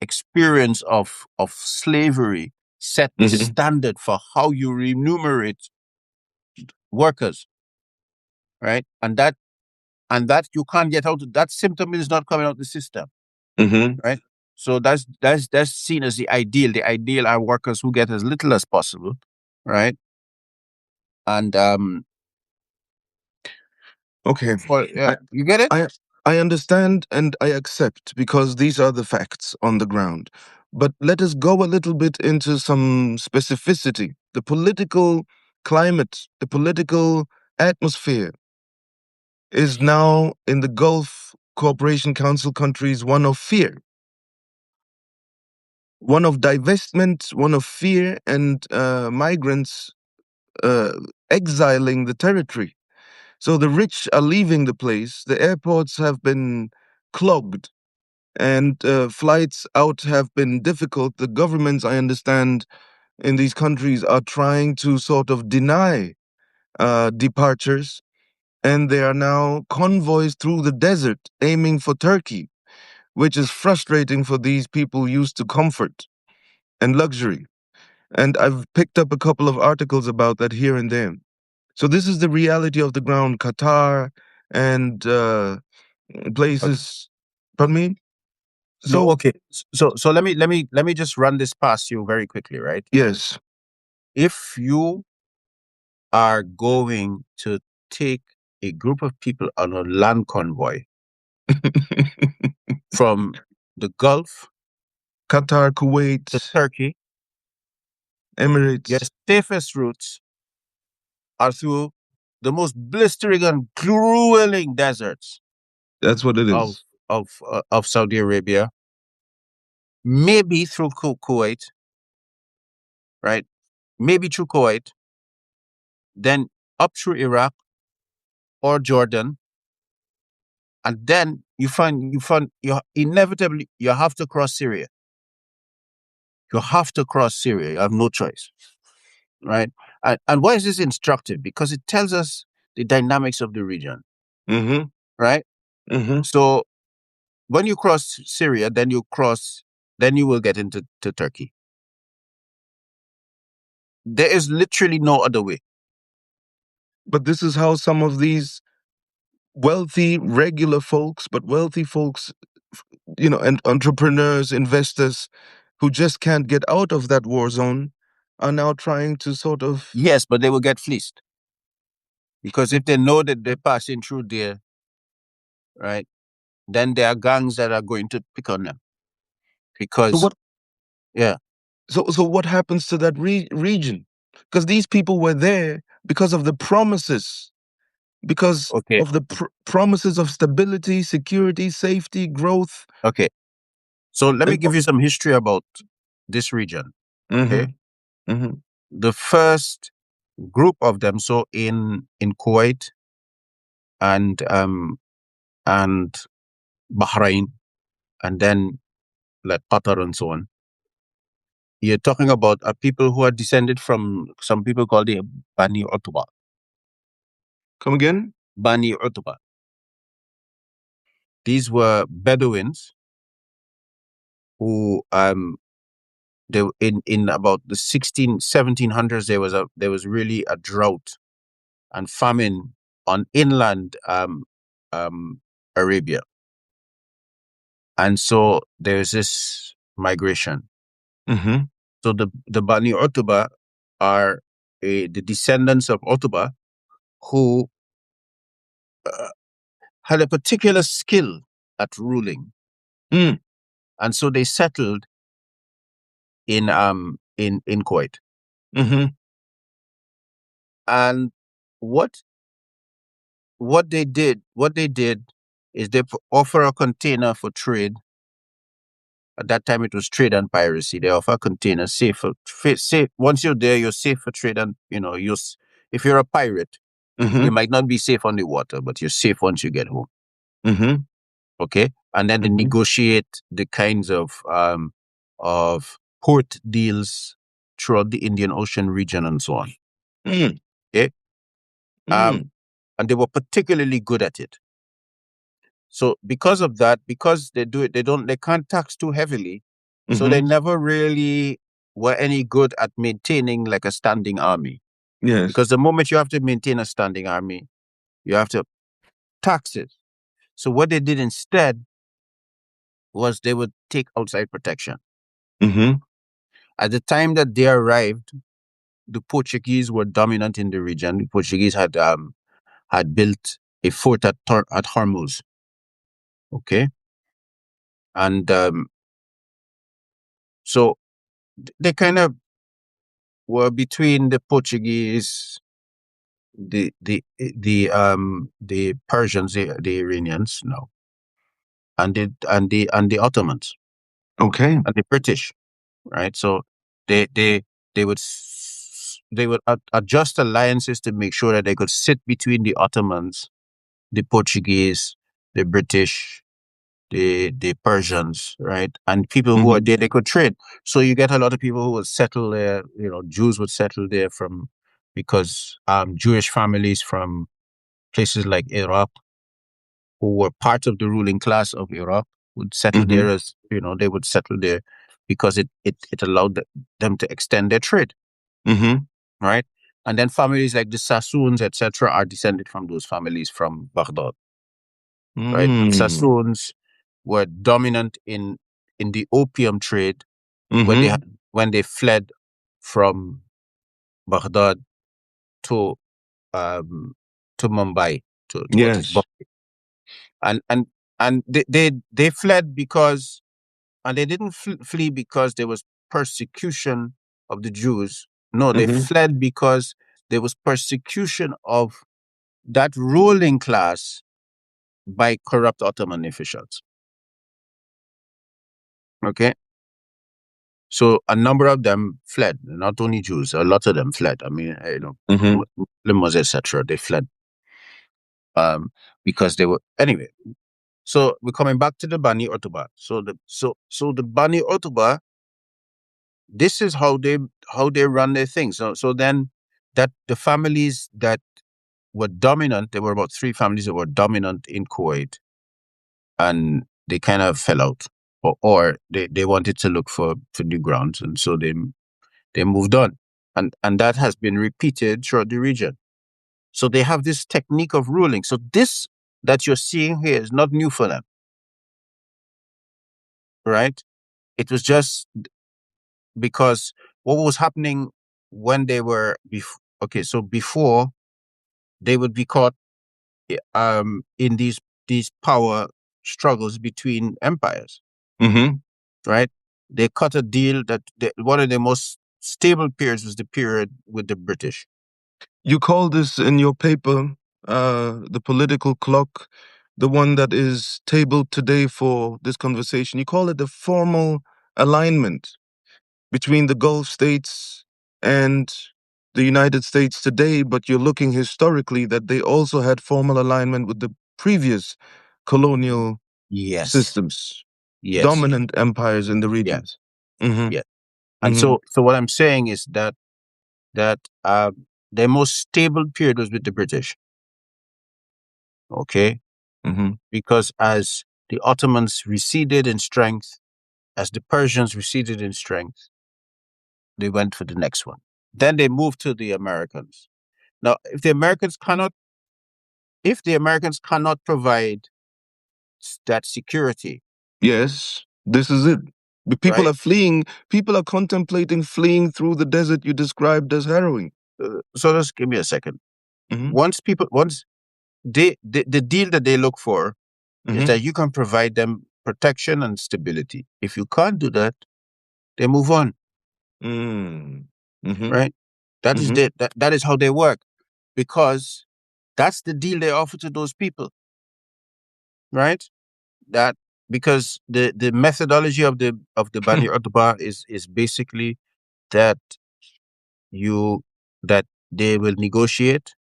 Speaker 1: experience of slavery set the
Speaker 2: Hmm.
Speaker 1: standard for how you remunerate workers, right? And that you can't get out. That symptom is not coming out the system,
Speaker 2: Hmm.
Speaker 1: right? So that's seen as the ideal. The ideal are workers who get as little as possible, right? And
Speaker 2: Okay.
Speaker 1: for
Speaker 2: I,
Speaker 1: you get it?
Speaker 2: I I understand and I accept because these are the facts on the ground. But let us go a little bit into some specificity. The political climate, the political atmosphere is now in the Gulf Cooperation Council countries one of fear, one of divestment, one of fear, and migrants uh, exiling the territory. So the rich are leaving the place. The airports have been clogged, and flights out have been difficult. The governments, I understand, in these countries are trying to sort of deny departures, and there are now convoys through the desert aiming for Turkey, which is frustrating for these people used to comfort and luxury. And I've picked up a couple of articles about that here and there. So this is the reality of the ground. Qatar and
Speaker 1: Okay.
Speaker 2: places. Pardon me.
Speaker 1: No,
Speaker 2: So
Speaker 1: okay. So let me just run this past you very quickly, right?
Speaker 2: yes.
Speaker 1: If you are going to take a group of people on a land convoy from the Gulf
Speaker 2: Qatar,
Speaker 1: to
Speaker 2: Kuwait,
Speaker 1: Turkey, your
Speaker 2: Emirates.
Speaker 1: safest routes are through the most blistering and grueling deserts
Speaker 2: That's what it
Speaker 1: of
Speaker 2: is.
Speaker 1: of Saudi Arabia, maybe through Kuwait, right? Maybe through Kuwait, then up through Iraq or Jordan, and then you inevitably you have to cross Syria. You have to cross Syria. You have no choice, right? And why is this instructive? Because it tells us the dynamics of the region,
Speaker 2: Mm-hmm.
Speaker 1: right?
Speaker 2: Mm-hmm.
Speaker 1: So when you cross Syria, then you will get into Turkey. There is literally no other way.
Speaker 2: But this is how some of these wealthy, regular folks, but wealthy folks, and entrepreneurs, investors who just can't get out of that war zone are now trying to sort of.
Speaker 1: Yes, but they will get fleeced because if they know that they're passing through there, right, then there are gangs that are going to pick on them
Speaker 2: So
Speaker 1: because,
Speaker 2: what?
Speaker 1: yeah,
Speaker 2: So what happens to that region? Because these people were there because of the promises, because
Speaker 1: okay,
Speaker 2: of the promises of stability, security, safety, growth,
Speaker 1: okay. So let me
Speaker 2: and.
Speaker 1: give you some history about this region. Okay,
Speaker 2: Mm-hmm. Mm-hmm.
Speaker 1: the first group of them, so in Kuwait and and Bahrain, and then like Qatar and so on. You're talking about people who are descended from some people called the Bani Utba.
Speaker 2: Come again?
Speaker 1: Bani Utba. These were Bedouins who they in about the 1700s there was really a drought and famine on inland Arabia, and so there's this migration.
Speaker 2: Mm-hmm.
Speaker 1: So the Bani Utba are the descendants of Utba who had a particular skill at ruling,
Speaker 2: Mm.
Speaker 1: and so they settled in Kuwait.
Speaker 2: Mm-hmm.
Speaker 1: And what what they did is they offer a container for trade. At that time, it was trade and piracy. They offer containers safe for safe. Once you're there, you're safe for trade, and if you're a pirate,
Speaker 2: Mm-hmm.
Speaker 1: you might not be safe on the water, but you're safe once you get home.
Speaker 2: Mm-hmm.
Speaker 1: Okay, and then they
Speaker 2: Mm-hmm.
Speaker 1: negotiate the kinds of port deals throughout the Indian Ocean region and so on.
Speaker 2: Mm.
Speaker 1: Okay, um,
Speaker 2: Mm.
Speaker 1: and they were particularly good at it. So because of that, because they do it, they can't tax too heavily. So they
Speaker 2: Mm-hmm.
Speaker 1: never really were any good at maintaining like a standing army.
Speaker 2: Yes.
Speaker 1: Because the moment you have to maintain a standing army, you have to tax it. So what they did instead was they would take outside protection.
Speaker 2: Mm-hmm.
Speaker 1: At the time that they arrived, the Portuguese were dominant in the region. The Portuguese had built a fort at Hormuz. Okay, and so they kind of were between the Portuguese, the Persians, the Iranians, no, and the Ottomans
Speaker 2: Okay.
Speaker 1: and the British, right? So they they they would adjust alliances to make sure that they could sit between the Ottomans, the Portuguese, the British, the Persians, right? And people who are
Speaker 2: Mm-hmm.
Speaker 1: there, they could trade. So you get a lot of people who would settle there. Jews would settle there because Jewish families from places like Iraq, who were part of the ruling class of Iraq, would settle
Speaker 2: Mm-hmm.
Speaker 1: there they would settle there because it allowed them to extend their trade,
Speaker 2: Mm-hmm.
Speaker 1: right? And then families like the Sassoons, etc., are descended from those families from Baghdad, right? The
Speaker 2: Mm.
Speaker 1: Sassoons were dominant in the opium trade when they
Speaker 2: Mm-hmm.
Speaker 1: had when they fled from Baghdad to um to Mumbai to
Speaker 2: Yes.
Speaker 1: Bombay. And they fled because and they didn't flee because there was persecution of the Jews. No, they
Speaker 2: Mm-hmm.
Speaker 1: fled because there was persecution of that ruling class by corrupt Ottoman officials. Okay, so a number of them fled, not only Jews, a lot of them fled. I mean,
Speaker 2: Mm-hmm.
Speaker 1: Muslims, etc. They fled because they were anyway. So we're coming back to the Bani Otuba. So the Bani Otuba, this is how they run their things. So then that the families that were dominant, there were about three families that were dominant in Kuwait, and they kind of fell out, or they wanted to look for new grounds, and so they moved on, and that has been repeated throughout the region. So they have this technique of ruling. So this that you're seeing here is not new for them, right? It was just because what was happening when they were okay. So before they would be caught in these power struggles between empires,
Speaker 2: Mm-hmm.
Speaker 1: right? They cut a deal that one of the most stable periods was the period with the British.
Speaker 2: You call this in your paper, the political clock, the one that is tabled today for this conversation. You call it the formal alignment between the Gulf states and the United States today, but you're looking historically that they also had formal alignment with the previous colonial
Speaker 1: Yes,
Speaker 2: systems,
Speaker 1: yes,
Speaker 2: dominant empires in the region.
Speaker 1: yes,
Speaker 2: Mm-hmm.
Speaker 1: yes. And
Speaker 2: Mm-hmm.
Speaker 1: so what I'm saying is that their most stable period was with the British. Okay,
Speaker 2: Mm-hmm.
Speaker 1: because as the Ottomans receded in strength, as the Persians receded in strength, they went for the next one. Then they moved to the Americans. Now, if the Americans cannot provide that security,
Speaker 2: Yes, this is it. The people
Speaker 1: right?
Speaker 2: are fleeing. People are contemplating fleeing through the desert you described as harrowing.
Speaker 1: So just give me a second.
Speaker 2: Mm-hmm.
Speaker 1: Once the deal that they look for is
Speaker 2: Mm-hmm.
Speaker 1: that you can provide them protection and stability. If you can't do that, they move on,
Speaker 2: Mm. Mm-hmm.
Speaker 1: right? That is
Speaker 2: Mm-hmm.
Speaker 1: that is how they work, because that's the deal they offer to those people, right? That because the methodology of the Bani Utbah is basically that you that they will negotiate,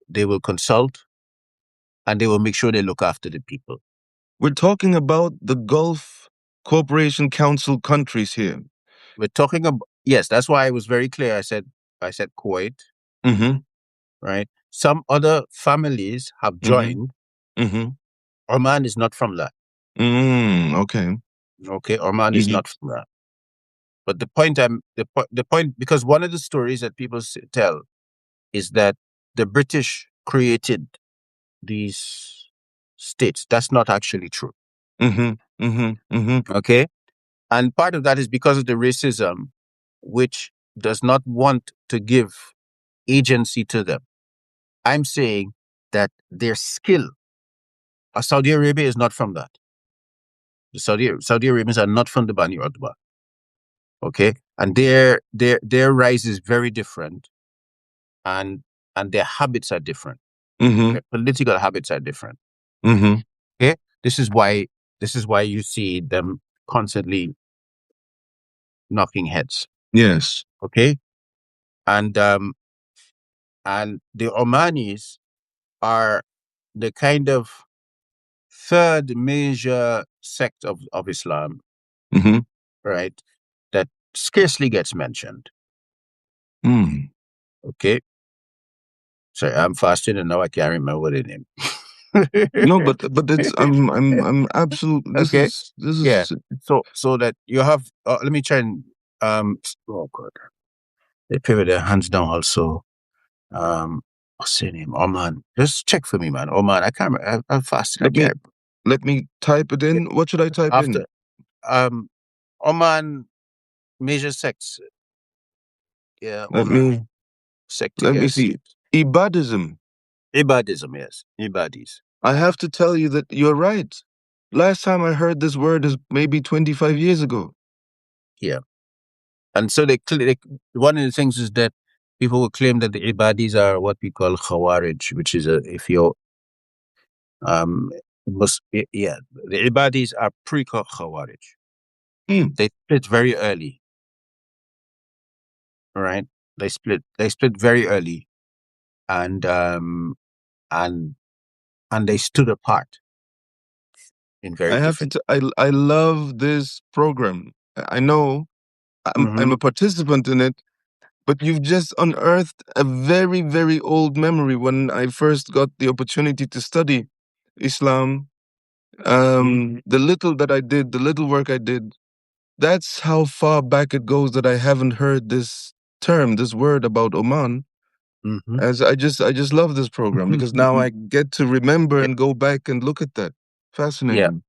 Speaker 1: they will consult, and they will make sure they look after the people.
Speaker 2: We're talking about the Gulf Cooperation Council countries here.
Speaker 1: We're talking about, yes, that's why I was very clear. I said Kuwait,
Speaker 2: Mm-hmm.
Speaker 1: right? Some other families have
Speaker 2: Mm-hmm.
Speaker 1: joined.
Speaker 2: Mm-hmm.
Speaker 1: Oman is not from that.
Speaker 2: Okay.
Speaker 1: Okay, Oman is
Speaker 2: Mm-hmm.
Speaker 1: not from that. But the point, because one of the stories that people tell is that the British created these states. That's not actually true.
Speaker 2: Mm-hmm. Mm-hmm. Mm-hmm.
Speaker 1: Okay, and part of that is because of the racism, which does not want to give agency to them. I'm saying that their skill, Saudi Arabia is not from that. The Saudi Arabians are not from the Bani Utbah. Okay, and their rise is very different, and their habits are different.
Speaker 2: Mm-hmm.
Speaker 1: Their political habits are different.
Speaker 2: Mm-hmm.
Speaker 1: Okay, this is why you see them constantly knocking heads.
Speaker 2: Yes.
Speaker 1: Okay, and the Omanis are the kind of third major sect of Islam,
Speaker 2: Mm-hmm.
Speaker 1: right? That scarcely gets mentioned.
Speaker 2: Mm.
Speaker 1: Okay, sorry, I'm fasting and now I can't remember the name.
Speaker 2: No, but it's I'm absolute.
Speaker 1: Okay,
Speaker 2: This
Speaker 1: yeah.
Speaker 2: is.
Speaker 1: So that you have. Let me try and Oh God, they pay with their hands down also. What's their name? Oman. Just check for me, man. Oman. I can't. I'm fasting. I
Speaker 2: Let me
Speaker 1: can't.
Speaker 2: let me type it in. What should I type
Speaker 1: After
Speaker 2: in?
Speaker 1: um, Oman major sects. Yeah,
Speaker 2: Let
Speaker 1: Oman
Speaker 2: me let me
Speaker 1: sectarians.
Speaker 2: see. Ibadism.
Speaker 1: Ibadism. Yes, Ibadis.
Speaker 2: I have to tell you that you're right. Last time I heard this word is maybe 25 years ago.
Speaker 1: Yeah, and so one of the things is that people will claim that the Ibadis are what we call Khawarij, which is if you're um yeah, the Ibadis are pre-Khawarij.
Speaker 2: Hmm.
Speaker 1: They split very early. All right, they split very early, and and they stood apart in very
Speaker 2: I have to.
Speaker 1: different.
Speaker 2: I love this program. I know I'm
Speaker 1: Hmm.
Speaker 2: a participant in it, but you've just unearthed a very very old memory when I first got the opportunity to study Islam. The little that I did, the little work I did, that's how far back it goes that I haven't heard this term, this word about Oman.
Speaker 1: Hmm.
Speaker 2: As I just love this program because now I get to remember
Speaker 1: Yeah,
Speaker 2: and go back and look at that.
Speaker 1: yeah.
Speaker 2: Fascinating.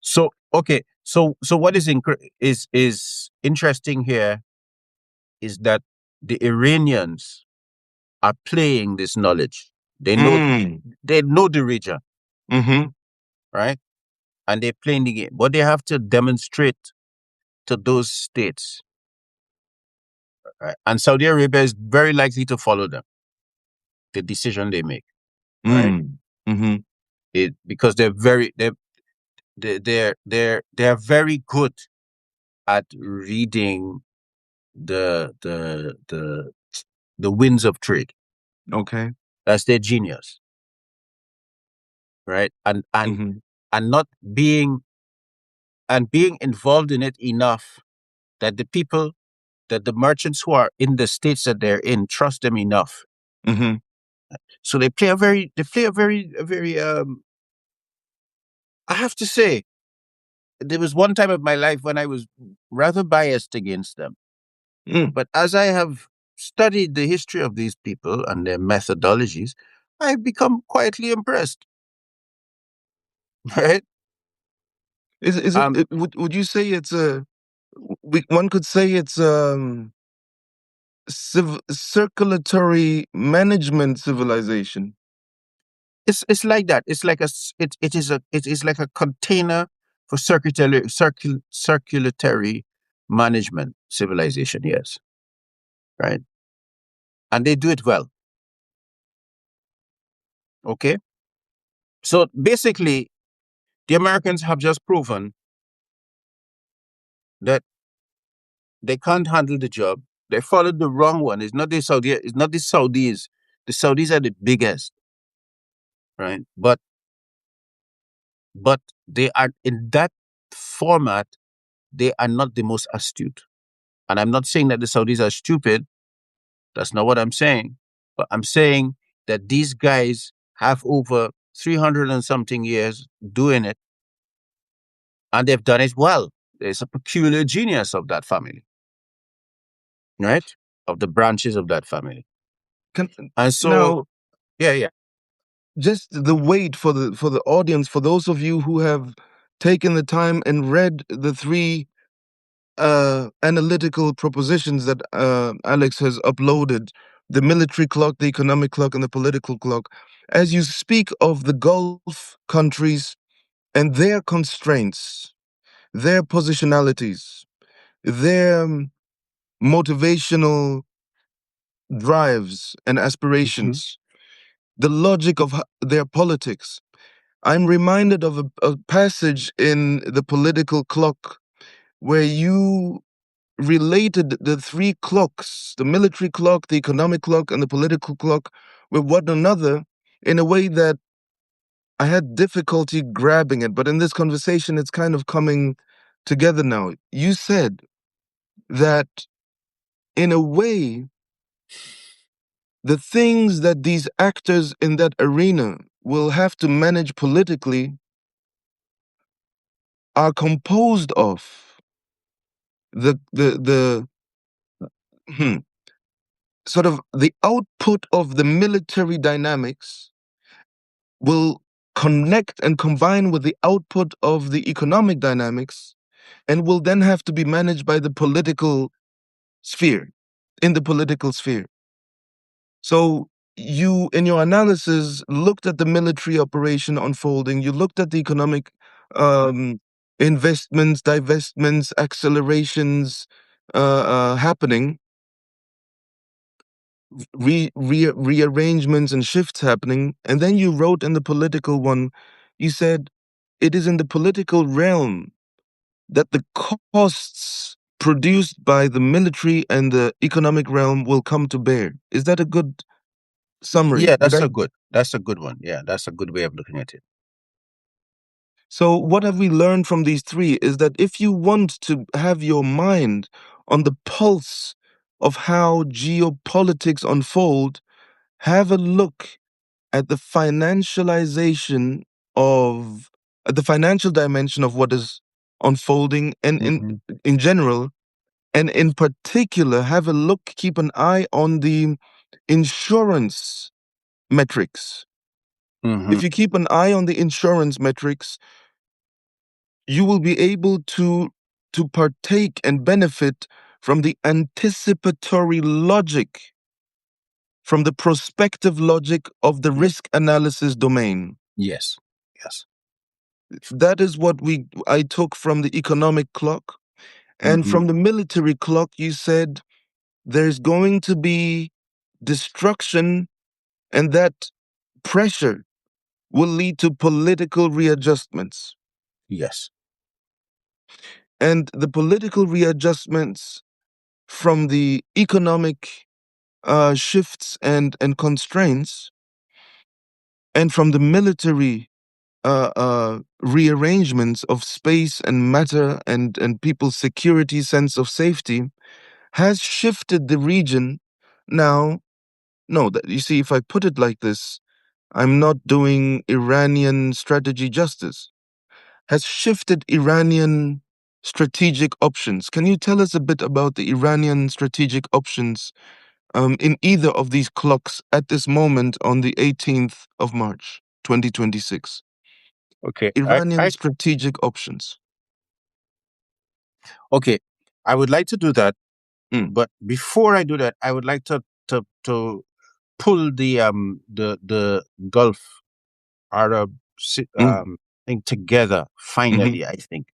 Speaker 1: So okay, so what is interesting here is that the Iranians are playing this knowledge. They know
Speaker 2: Mm.
Speaker 1: they know the region,
Speaker 2: Mm-hmm.
Speaker 1: right? And they're playing the game. But they have to demonstrate to those states, right? And Saudi Arabia is very likely to follow them, the decision they make, right?
Speaker 2: Mm. Mm-hmm.
Speaker 1: Because they're very good at reading the the winds of trade.
Speaker 2: Okay.
Speaker 1: That's their genius, right?
Speaker 2: Mm-hmm.
Speaker 1: And not being and being involved in it enough that the merchants who are in the states that they're in trust them enough.
Speaker 2: Mm-hmm.
Speaker 1: So they play a very I have to say, there was one time of my life when I was rather biased against them.
Speaker 2: Mm.
Speaker 1: But as I have studied the history of these people and their methodologies, I've become quietly impressed. Right?
Speaker 2: Is
Speaker 1: Um,
Speaker 2: would you say it's a one could say it's circulatory management civilization?
Speaker 1: It's like that. It's like it is like a container for circulatory management civilization. Yes, right, and they do it well. Okay, so basically, the Americans have just proven that they can't handle the job. They followed the wrong one. It's not the Saudi. It's not the Saudis. The Saudis are the biggest, right? But they are in that format. They are not the most astute. And I'm not saying that the Saudis are stupid. That's not what I'm saying. But I'm saying that these guys have over 300 and something years doing it, and they've done it well. There's a peculiar genius of that family, right? Of the branches of that family.
Speaker 2: Can,
Speaker 1: And so,
Speaker 2: now,
Speaker 1: yeah, yeah.
Speaker 2: just the weight for the audience, for those of you who have taken the time and read the three analytical propositions that Alex has uploaded, the military clock, the economic clock, and the political clock. As you speak of the Gulf countries and their constraints, their positionalities, their motivational drives and
Speaker 1: Mhm.
Speaker 2: aspirations, the logic of their politics, I'm reminded of a passage in the political clock where you related the three clocks, the military clock, the economic clock, and the political clock, with one another in a way that I had difficulty grabbing it. But in this conversation, it's kind of coming together now. You said that in a way, the things that these actors in that arena will have to manage politically are composed of the hmm, sort of the output of the military dynamics will connect and combine with the output of the economic dynamics and will then have to be managed by the political sphere, in the political sphere. So you, in your analysis, looked at the military operation unfolding, you looked at the economic investments, divestments, accelerations happening, rearrangements and shifts happening. And then you wrote in the political one, you said, it is in the political realm that the costs produced by the military and the economic realm will come to bear. Is that a good summary?
Speaker 1: Yeah,
Speaker 2: Did I?
Speaker 1: that's a good one. Yeah, that's a good way of looking at it.
Speaker 2: So, what have we learned from these three is that if you want to have your mind on the pulse of how geopolitics unfold, have a look at the financialization of at the financial dimension of what is unfolding and
Speaker 1: Hmm.
Speaker 2: in general, and in particular have a look, keep an eye on the insurance metrics.
Speaker 1: Hmm.
Speaker 2: If you keep an eye on the insurance metrics, you will be able to partake and benefit from the anticipatory logic, from the prospective logic of the
Speaker 1: Yeah.
Speaker 2: risk analysis domain.
Speaker 1: Yes. Yes.
Speaker 2: That is what I took from the economic clock. And
Speaker 1: Hmm.
Speaker 2: from the military clock, you said there's going to be destruction, and that pressure will lead to political readjustments.
Speaker 1: Yes.
Speaker 2: And the political readjustments from the economic shifts and constraints, and from the military rearrangements of space and matter and people's security sense of safety, has shifted the region. Now, no, that you see, if I put it like this, I'm not doing Iranian strategy justice. Has shifted Iranian strategic options. Can you tell us a bit about the Iranian strategic options in either of these clocks at this moment on the 18th of March, 2026?
Speaker 1: Okay.
Speaker 2: Iranian strategic options.
Speaker 1: Okay. I would like to do that,
Speaker 2: Mm.
Speaker 1: but before I do that, I would like to pull the Gulf. Arab
Speaker 2: Mm.
Speaker 1: thing together
Speaker 2: Mm-hmm.
Speaker 1: finally, I think.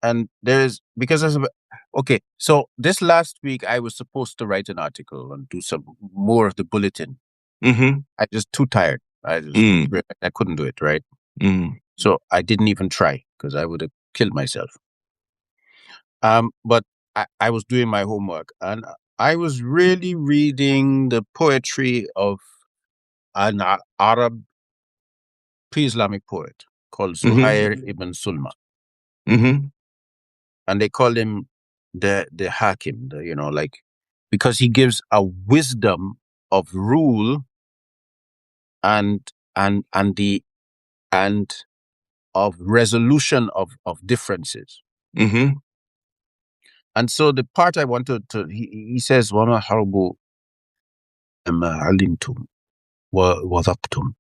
Speaker 1: And there's because there's okay. So this last week I was supposed to write an article and do some more of the bulletin.
Speaker 2: Mm-hmm.
Speaker 1: I just too tired.
Speaker 2: Mm.
Speaker 1: I couldn't do it, right?
Speaker 2: Mm.
Speaker 1: So I didn't even try because I would have killed myself. But I was doing my homework and I was really reading the poetry of an Arab pre-Islamic poet called
Speaker 2: Mm-hmm.
Speaker 1: Zuhair ibn Sulma,
Speaker 2: Mm-hmm.
Speaker 1: and they call him the Hakim, like because he gives a wisdom of rule and the and of resolution of differences.
Speaker 2: Mm-hmm.
Speaker 1: And so the part I wanted to he says وَمَا حَرْبُ مَا عَلِمْتُمْ وَوَثَقْتُمْ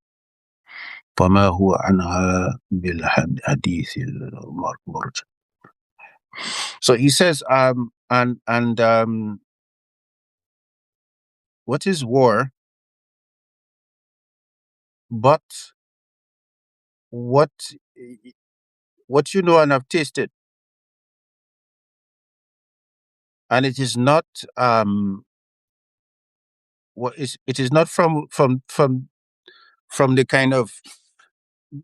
Speaker 1: فما هو عنها بالحديث المرج. So he says, what is war? But what you know and have tasted, and it is not it is not from the kind of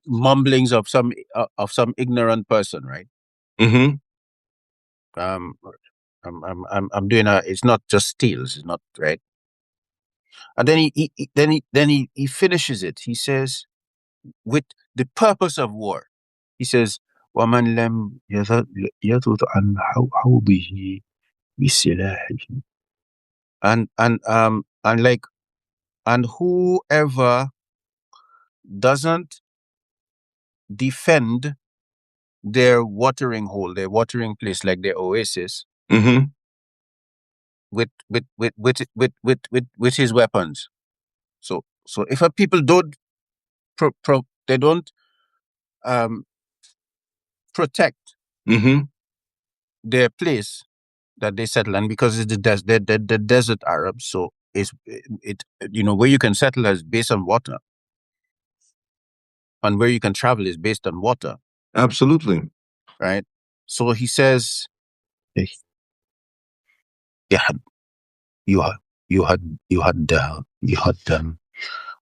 Speaker 1: mumblings of some ignorant person, right?
Speaker 2: Mm-hmm.
Speaker 1: Um, I'm doing a. It's not just steals. It's not right. And then he finishes it. He says with the purpose of war. He says, وَمَنْ لَمْ يَذُذْ عَنْ حَوْضِهِ بِسِلَاحِهِ. And like, and whoever doesn't defend their watering hole, their watering place, like their oasis,
Speaker 2: Mm-hmm.
Speaker 1: with his weapons. So if a people don't they don't um protect
Speaker 2: Mm-hmm.
Speaker 1: their place that they settle in, because it's the desert Arabs, so it where you can settle is based on water, and where you can travel is based on water,
Speaker 2: Absolutely.
Speaker 1: right? So he says, "يحد يهد يهد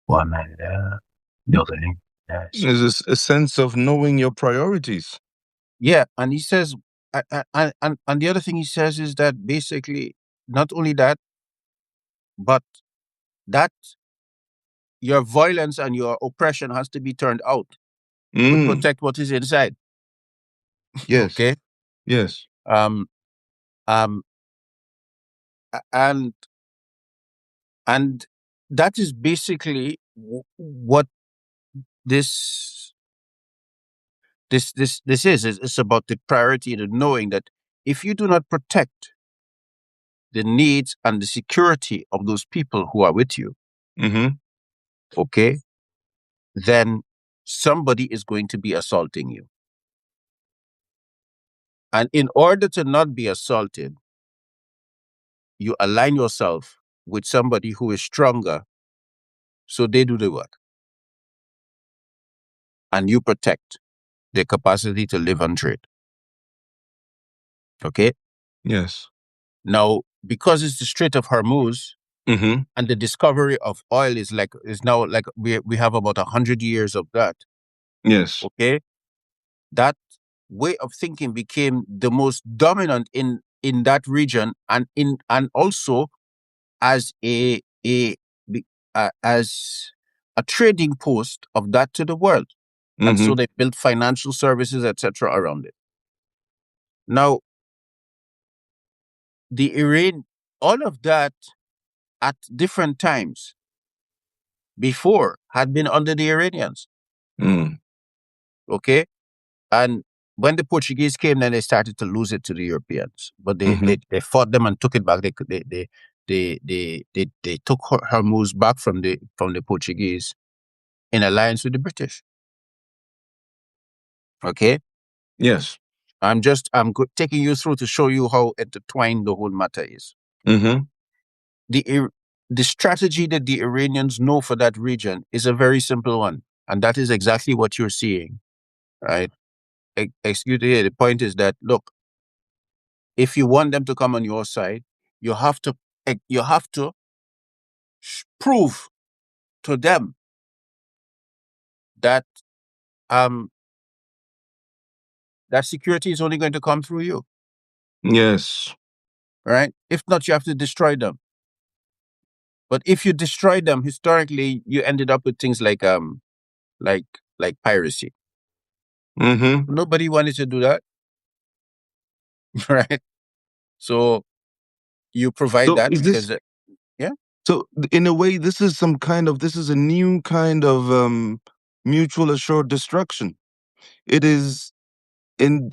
Speaker 1: وما لا يظلم الناس."
Speaker 2: There's a sense of knowing your priorities.
Speaker 1: Yeah, and he says, and the other thing he says is that basically not only that, but that your violence and your oppression has to be turned out to
Speaker 2: Mm.
Speaker 1: protect what is inside.
Speaker 2: Yes.
Speaker 1: Okay.
Speaker 2: Yes.
Speaker 1: Um. Um. And that is basically what this this is. It's about the priority, the knowing that if you do not protect the needs and the security of those people who are with you,
Speaker 2: Mm-hmm.
Speaker 1: okay, then somebody is going to be assaulting you. And in order to not be assaulted, you align yourself with somebody who is stronger, so they do the work, and you protect their capacity to live and trade. Okay.
Speaker 2: Yes.
Speaker 1: Now, because it's the Strait of Hormuz,
Speaker 2: Mm-hmm.
Speaker 1: and the discovery of oil is now like we have about 100 years of that.
Speaker 2: Yes.
Speaker 1: Okay, that way of thinking became the most dominant in that region, and also as as a trading post of that to the world. And so
Speaker 2: Mm-hmm.
Speaker 1: they built financial services, etc., around it. Now, all of that at different times before had been under the Iranians.
Speaker 2: Mm.
Speaker 1: Okay. And when the Portuguese came, then they started to lose it to the Europeans. But
Speaker 2: Mm-hmm.
Speaker 1: they fought them and took it back. They took Hormuz back from the Portuguese in alliance with the British. Okay.
Speaker 2: Yes.
Speaker 1: Taking you through to show you how intertwined the whole matter is.
Speaker 2: Mm-hmm.
Speaker 1: The strategy that the Iranians know for that region is a very simple one. And that is exactly what you're seeing, right? Excuse me. The point is that, look, if you want them to come on your side, you have to you have to prove to them that um that security is only going to come through you,
Speaker 2: Yes.
Speaker 1: right? If not, you have to destroy them. But if you destroy them, historically, you ended up with things like like piracy.
Speaker 2: Mm-hmm.
Speaker 1: Nobody wanted to do that, right? So you provide
Speaker 2: So
Speaker 1: that
Speaker 2: is this
Speaker 1: because yeah,
Speaker 2: so in a way this is some kind of this is a new kind of mutual assured destruction. It is in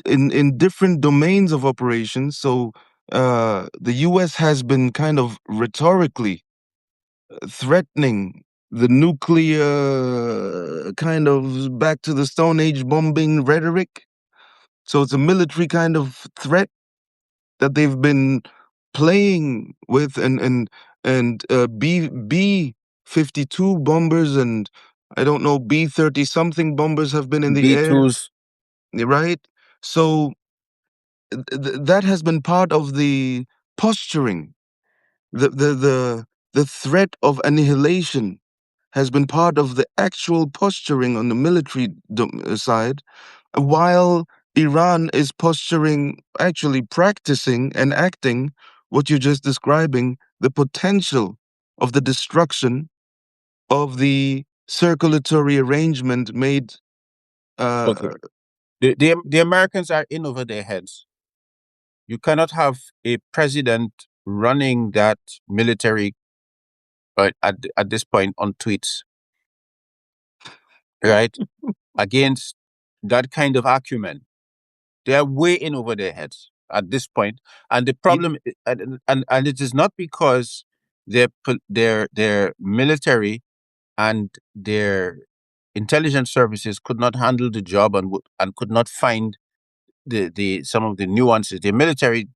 Speaker 2: different domains of operations. So the US has been kind of rhetorically threatening the nuclear kind of back to the Stone Age bombing rhetoric. So it's a military kind of threat that they've been playing with, and B-52 bombers and I don't know B-30 something bombers have been in the air,
Speaker 1: B2s.
Speaker 2: right? So that has been part of the posturing. The threat of annihilation has been part of the actual posturing on the military side, while Iran is posturing, actually practicing and acting what you're just describing, the potential of the destruction of the circulatory arrangement made.
Speaker 1: Okay,
Speaker 2: Uh,
Speaker 1: the Americans are in over their heads. You cannot have a president running that military at this point on tweets, right? Against that kind of acumen. They are way in over their heads at this point. And the
Speaker 2: y-
Speaker 1: problem, and it is not because their military and their intelligence services could not handle the job and could not find the some of the nuances. The military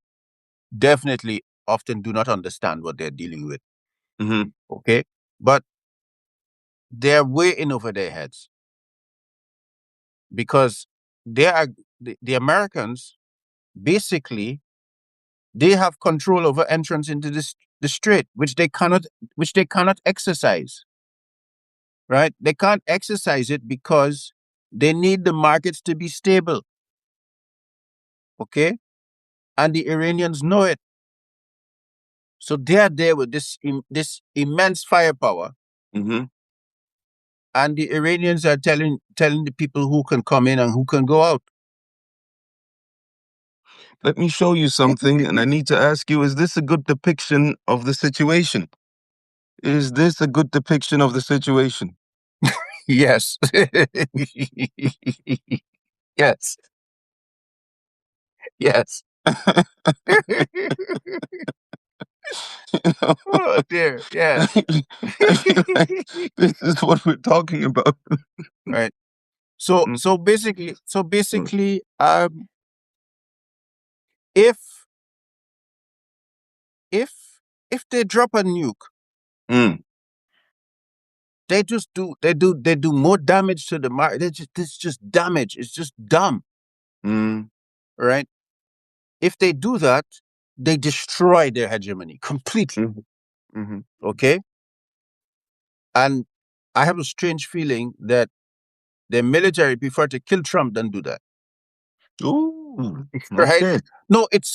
Speaker 1: definitely often do not understand what they're dealing with.
Speaker 2: mhm.
Speaker 1: Okay, but they're way in over their heads because they are the Americans basically they have control over entrance into the strait, which they cannot exercise. Right? They can't exercise it because they need the markets to be stable. Okay, and the Iranians know it, so they are there with this immense firepower,
Speaker 2: Mhm.
Speaker 1: and the Iranians are telling the people who can come in and who can go out.
Speaker 2: Let me show you something, and I need to ask you: is this a good depiction of the situation? Is this a good depiction of the situation?
Speaker 1: Yes, yes, yes.
Speaker 2: You know,
Speaker 1: Oh dear,
Speaker 2: I
Speaker 1: yes.
Speaker 2: feel, I feel like this is what we're talking about.
Speaker 1: Right. So
Speaker 2: Mm,
Speaker 1: so basically so
Speaker 2: mm,
Speaker 1: basically if if if they drop a nuke,
Speaker 2: mm,
Speaker 1: they do more damage to the market. It's just damage. It's just dumb,
Speaker 2: mm,
Speaker 1: right? If they do that, they destroy their hegemony completely.
Speaker 2: mhm, mhm.
Speaker 1: Okay? And I have a strange feeling that the military prefer to kill Trump than do that.
Speaker 2: Ooh,
Speaker 1: Right?
Speaker 2: okay.
Speaker 1: No, it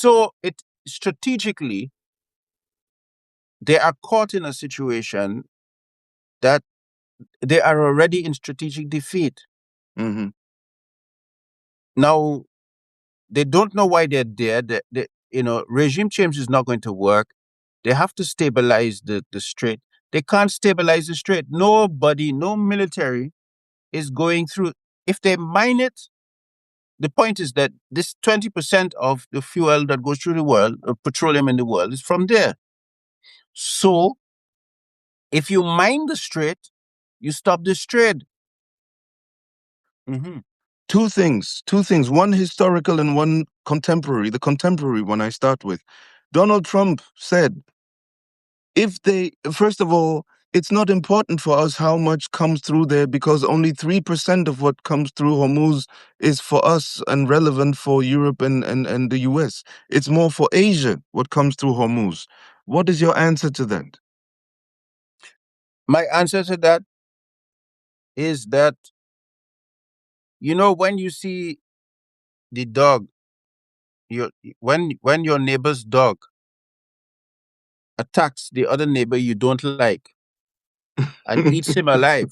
Speaker 1: strategically they are caught in a situation that they are already in strategic defeat.
Speaker 2: Mhm,
Speaker 1: Now they don't know why they're there. Regime change is not going to work. They have to stabilize the strait. They can't stabilize the strait. Nobody, no military is going through. If they mine it, the point is that this 20% of the fuel that goes through the world, petroleum in the world, is from there. So if you mine the strait, you stop the trade. Hmm.
Speaker 2: Two things. Two things. One historical and one contemporary. The contemporary one I start with. Donald Trump said, if they, first of all, it's not important for us how much comes through there because only 3% of what comes through Hormuz is for us and relevant for Europe and the US. It's more for Asia what comes through Hormuz. What is your answer to that?
Speaker 1: My answer to that is that, you know, when you see the dog, your when your neighbor's dog attacks the other neighbor you don't like and eats him alive,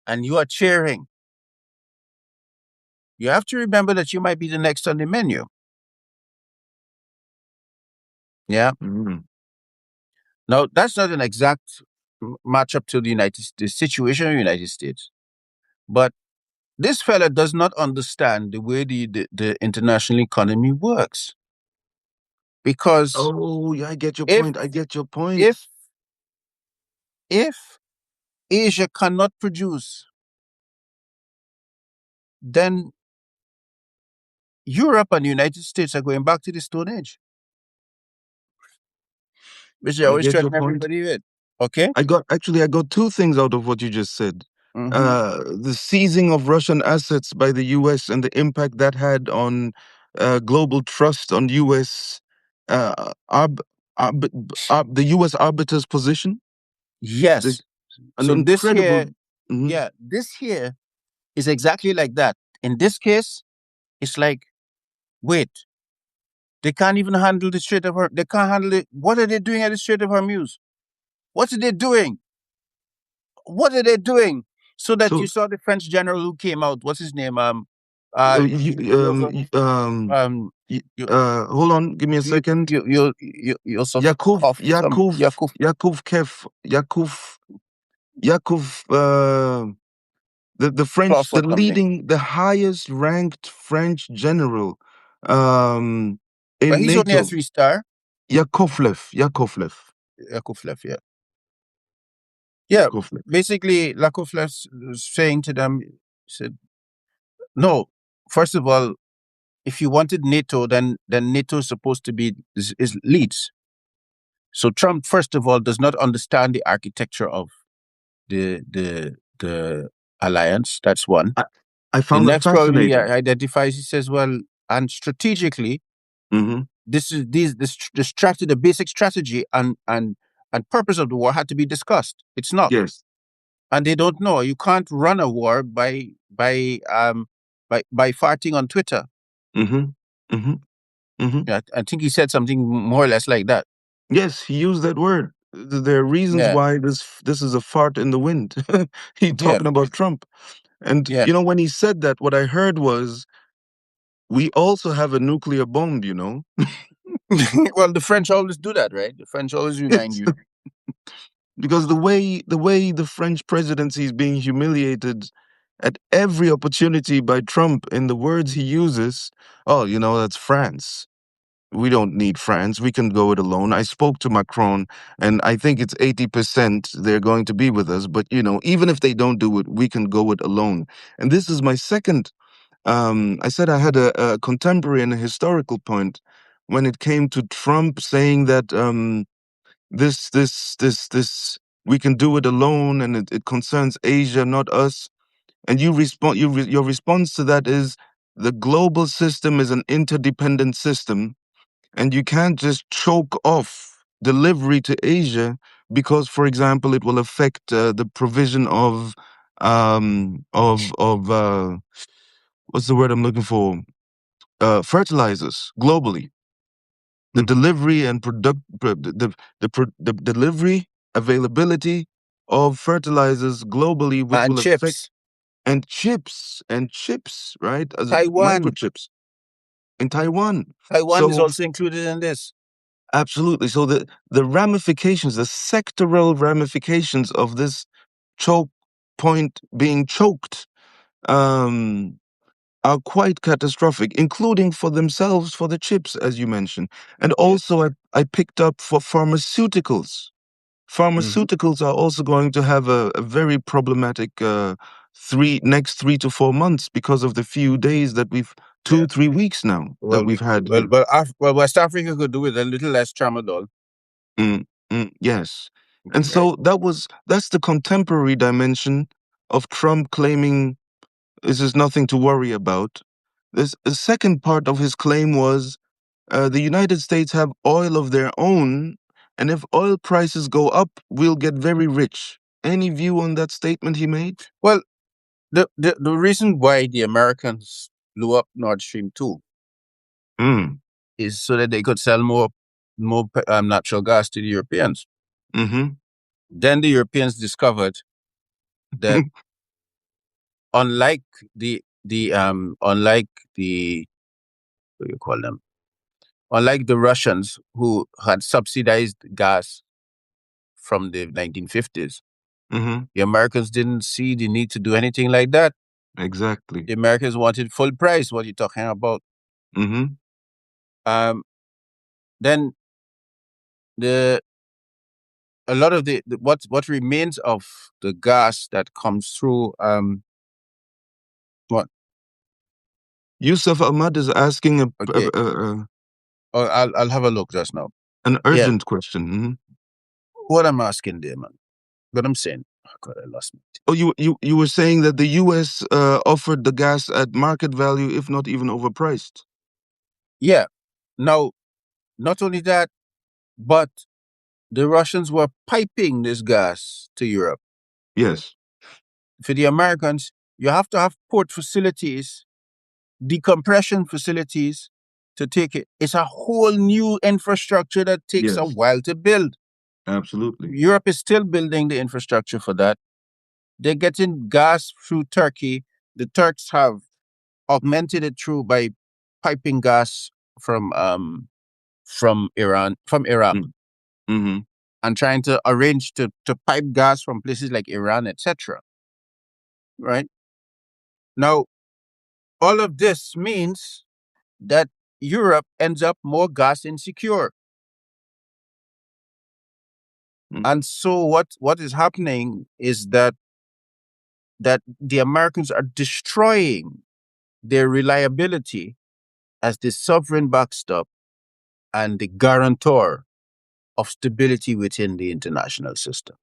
Speaker 1: and you are cheering, you have to remember that you might be the next on the menu. Yeah.
Speaker 2: Mm.
Speaker 1: Now, that's not an exact matchup to the situation in the United States, but this fella does not understand the way the international economy works. Because
Speaker 2: Oh, yeah, I get your
Speaker 1: if
Speaker 2: point. I get your point.
Speaker 1: if if Asia cannot produce, then Europe and the United States are going back to the Stone Age, which they
Speaker 2: I
Speaker 1: always
Speaker 2: get your
Speaker 1: threaten
Speaker 2: point.
Speaker 1: everybody with. Okay.
Speaker 2: I got two things out of what you just said.
Speaker 1: Mm-hmm.
Speaker 2: The seizing of Russian assets by the US and the impact that had on global trust on US the US arbiter's position. The,
Speaker 1: Yes.
Speaker 2: an
Speaker 1: So this
Speaker 2: incredible.
Speaker 1: here,
Speaker 2: Mhm.
Speaker 1: yeah, this here is exactly like that. In this case, it's like, wait, they can't even handle the Strait of Hormuz. They can't handle it. What are they doing at the Strait of Hormuz? What are they doing? What are they doing? So that you
Speaker 2: So
Speaker 1: saw the French general who came out. What's his name?
Speaker 2: y-
Speaker 1: You,
Speaker 2: hold on, give me a second.
Speaker 1: Yusuf
Speaker 2: Yakov
Speaker 1: Kof, some
Speaker 2: Yakov
Speaker 1: Yakov
Speaker 2: Yakov Kev Yakov Yakov the
Speaker 1: Kof
Speaker 2: French,
Speaker 1: or
Speaker 2: the
Speaker 1: something.
Speaker 2: leading, the highest ranked French general um,
Speaker 1: But
Speaker 2: in
Speaker 1: he's only a
Speaker 2: NATO,
Speaker 1: 3-star.
Speaker 2: Yakovlev.
Speaker 1: Yakovlev, yeah. Yeah,
Speaker 2: Yakovlev.
Speaker 1: basically, Lakovlev saying to them, he said, no, first of all, if you wanted NATO, then NATO is supposed to be is leads. So Trump, first of all, does not understand the architecture of the alliance. That's one.
Speaker 2: I, I
Speaker 1: The
Speaker 2: found that
Speaker 1: next probably
Speaker 2: fascinating.
Speaker 1: identifies. He says, well, and strategically,
Speaker 2: Hmm.
Speaker 1: the strategy, the basic strategy and purpose of the war had to be discussed. It's not,
Speaker 2: Yes.
Speaker 1: and they don't know. You can't run a war by farting on Twitter.
Speaker 2: Hmm. Hmm. Hmm.
Speaker 1: Yeah, I think he said something more or less like that.
Speaker 2: Yes, he used that word. There are reasons
Speaker 1: Yeah,
Speaker 2: why this is a fart in the wind. He
Speaker 1: yeah,
Speaker 2: talking about Trump. And
Speaker 1: yeah.
Speaker 2: when he said that, what I heard was, we also have a nuclear bomb, you know?
Speaker 1: Well, the French always do that, right? The French always remind you.
Speaker 2: Because the French presidency is being humiliated at every opportunity by Trump in the words he uses. Oh, that's France. We don't need France. We can go it alone. I spoke to Macron, and I think it's 80% they're going to be with us. But even if they don't do it, we can go it alone. And this is my second. I said I had a contemporary and a historical point when it came to Trump saying that. This we can do it alone, and it concerns Asia, not us. And your response to that is, the global system is an interdependent system, and you can't just choke off delivery to Asia because, for example, it will affect the provision of what's the word I'm looking for, fertilizers globally. The
Speaker 1: Mhm.
Speaker 2: delivery and the delivery availability of fertilizers globally, which
Speaker 1: And
Speaker 2: will affect,
Speaker 1: chips.
Speaker 2: and chips, right, as
Speaker 1: Taiwan.
Speaker 2: microchips in Taiwan.
Speaker 1: Taiwan is
Speaker 2: So
Speaker 1: also included in this.
Speaker 2: absolutely, so the ramifications, the sectoral ramifications of this choke point being choked, um are quite catastrophic, including for themselves, for the chips, as you mentioned. And
Speaker 1: Yeah.
Speaker 2: also, I picked up for pharmaceuticals.
Speaker 1: Hmm.
Speaker 2: Pharmaceuticals are also going to have a very problematic next 3 to 4 months because of the few days that we've,
Speaker 1: Yeah.
Speaker 2: 2 3 weeks now that
Speaker 1: Well,
Speaker 2: we've had
Speaker 1: well,
Speaker 2: here.
Speaker 1: West Africa could do with a little less tramadol.
Speaker 2: Mm. Yes. And
Speaker 1: Right.
Speaker 2: so that's the contemporary dimension of Trump claiming this is nothing to worry about. This the second part of his claim was the United States have oil of their own, and if oil prices go up, we'll get very rich. Any view on that statement he made?
Speaker 1: Well, the reason why the Americans blew up Nord Stream 2
Speaker 2: Mm.
Speaker 1: is so that they could sell more natural gas to the Europeans.
Speaker 2: Mm-hmm.
Speaker 1: Then the Europeans discovered that unlike the what do you call them? Unlike the Russians who had subsidized gas from the 1950s,
Speaker 2: Mm-hmm.
Speaker 1: the Americans didn't see the need to do anything like that.
Speaker 2: Exactly.
Speaker 1: The Americans wanted full price. What are you talking about?
Speaker 2: Mm-hmm.
Speaker 1: Um, then the a lot of what remains of the gas that comes through what
Speaker 2: Yusuf Ahmad is asking
Speaker 1: okay, oh, I'll have a look just now.
Speaker 2: an
Speaker 1: Yeah,
Speaker 2: urgent question. Mhm.
Speaker 1: what I'm asking there, man. What I'm saying. Oh God, I lost me.
Speaker 2: Oh, you were saying that the U.S. Offered the gas at market value, if not even overpriced.
Speaker 1: Yeah. Now, not only that, but the Russians were piping this gas to Europe.
Speaker 2: Yes.
Speaker 1: For the Americans, you have to have port facilities, decompression facilities to take it. It's a whole new infrastructure that takes a
Speaker 2: Yes.
Speaker 1: while to build.
Speaker 2: Absolutely.
Speaker 1: Europe is still building the infrastructure for that. They're getting gas through Turkey. The Turks have augmented it through by piping gas from Iran, from Iraq,
Speaker 2: Mm-hmm.
Speaker 1: and trying to arrange to pipe gas from places like Iran, etc. Right? Now, all of this means that Europe ends up more gas insecure. And so what is happening is that the Americans are destroying their reliability as the sovereign backstop and the guarantor of stability within the international system.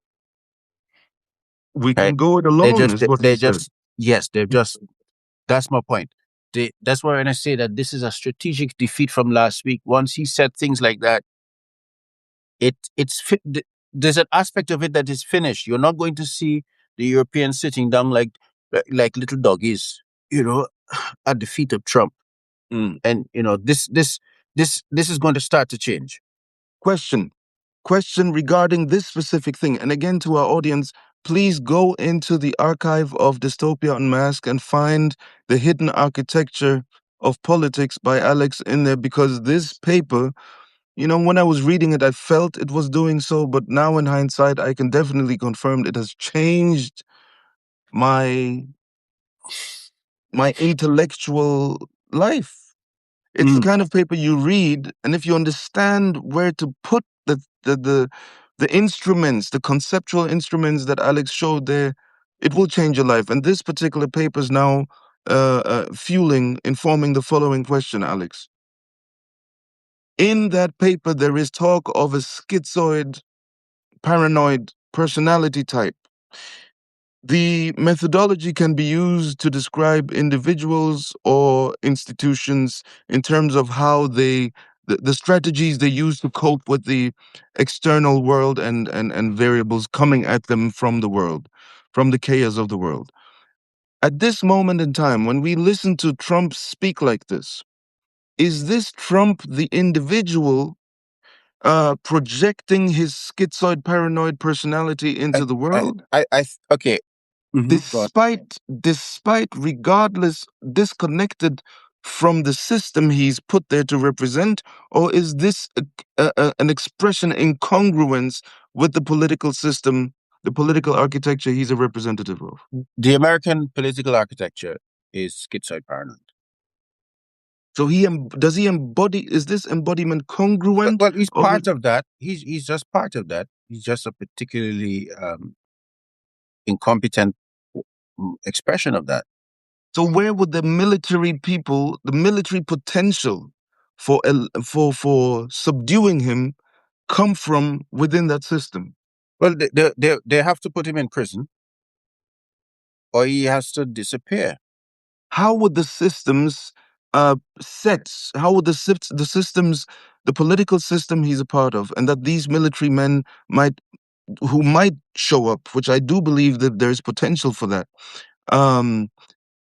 Speaker 2: We
Speaker 1: Right?
Speaker 2: can go it alone, is what he
Speaker 1: They
Speaker 2: said.
Speaker 1: just yes, they've just that's my point. That's why when I say that this is a strategic defeat from last week, once he said things like that, there's an aspect of it that is finished. You're not going to see the Europeans sitting down like little doggies, you know, at the feet of Trump. And this is going to start to change.
Speaker 2: Question regarding this specific thing. And again, to our audience, please go into the archive of Dystopia Unmasked and find the hidden architecture of politics by Alex in there, because this paper, when I was reading it, I felt it was doing so, but now in hindsight, I can definitely confirm it has changed my intellectual life. It's the kind of paper you read, and if you understand where to put the instruments, the conceptual instruments that Alex showed there, it will change your life. And this particular paper is now informing the following question, Alex. In that paper, there is talk of a schizoid, paranoid personality type. The methodology can be used to describe individuals or institutions in terms of how the strategies they use to cope with the external world and variables coming at them from the world, from the chaos of the world. At this moment in time, when we listen to Trump speak like this, is this Trump the individual projecting his schizoid paranoid personality
Speaker 1: I
Speaker 2: into the
Speaker 1: I
Speaker 2: world?
Speaker 1: okay. Go on.
Speaker 2: Despite regardless disconnected from the system he's put there to represent, or is this an expression in congruence with the political system, the political architecture he's a representative of?
Speaker 1: The American political architecture is schizoid paranoid.
Speaker 2: So does he embody, is this embodiment congruent
Speaker 1: Well, he's
Speaker 2: of
Speaker 1: part of that. He's just part of that. He's just a particularly incompetent expression of that.
Speaker 2: So where would the military people, the military potential for subduing him come from within that system?
Speaker 1: Well, they have to put him in prison, or he has to disappear.
Speaker 2: How would the systems how would the systems, the political system he's a part of, and that these military men might who might show up, which I do believe that there's potential for that, um,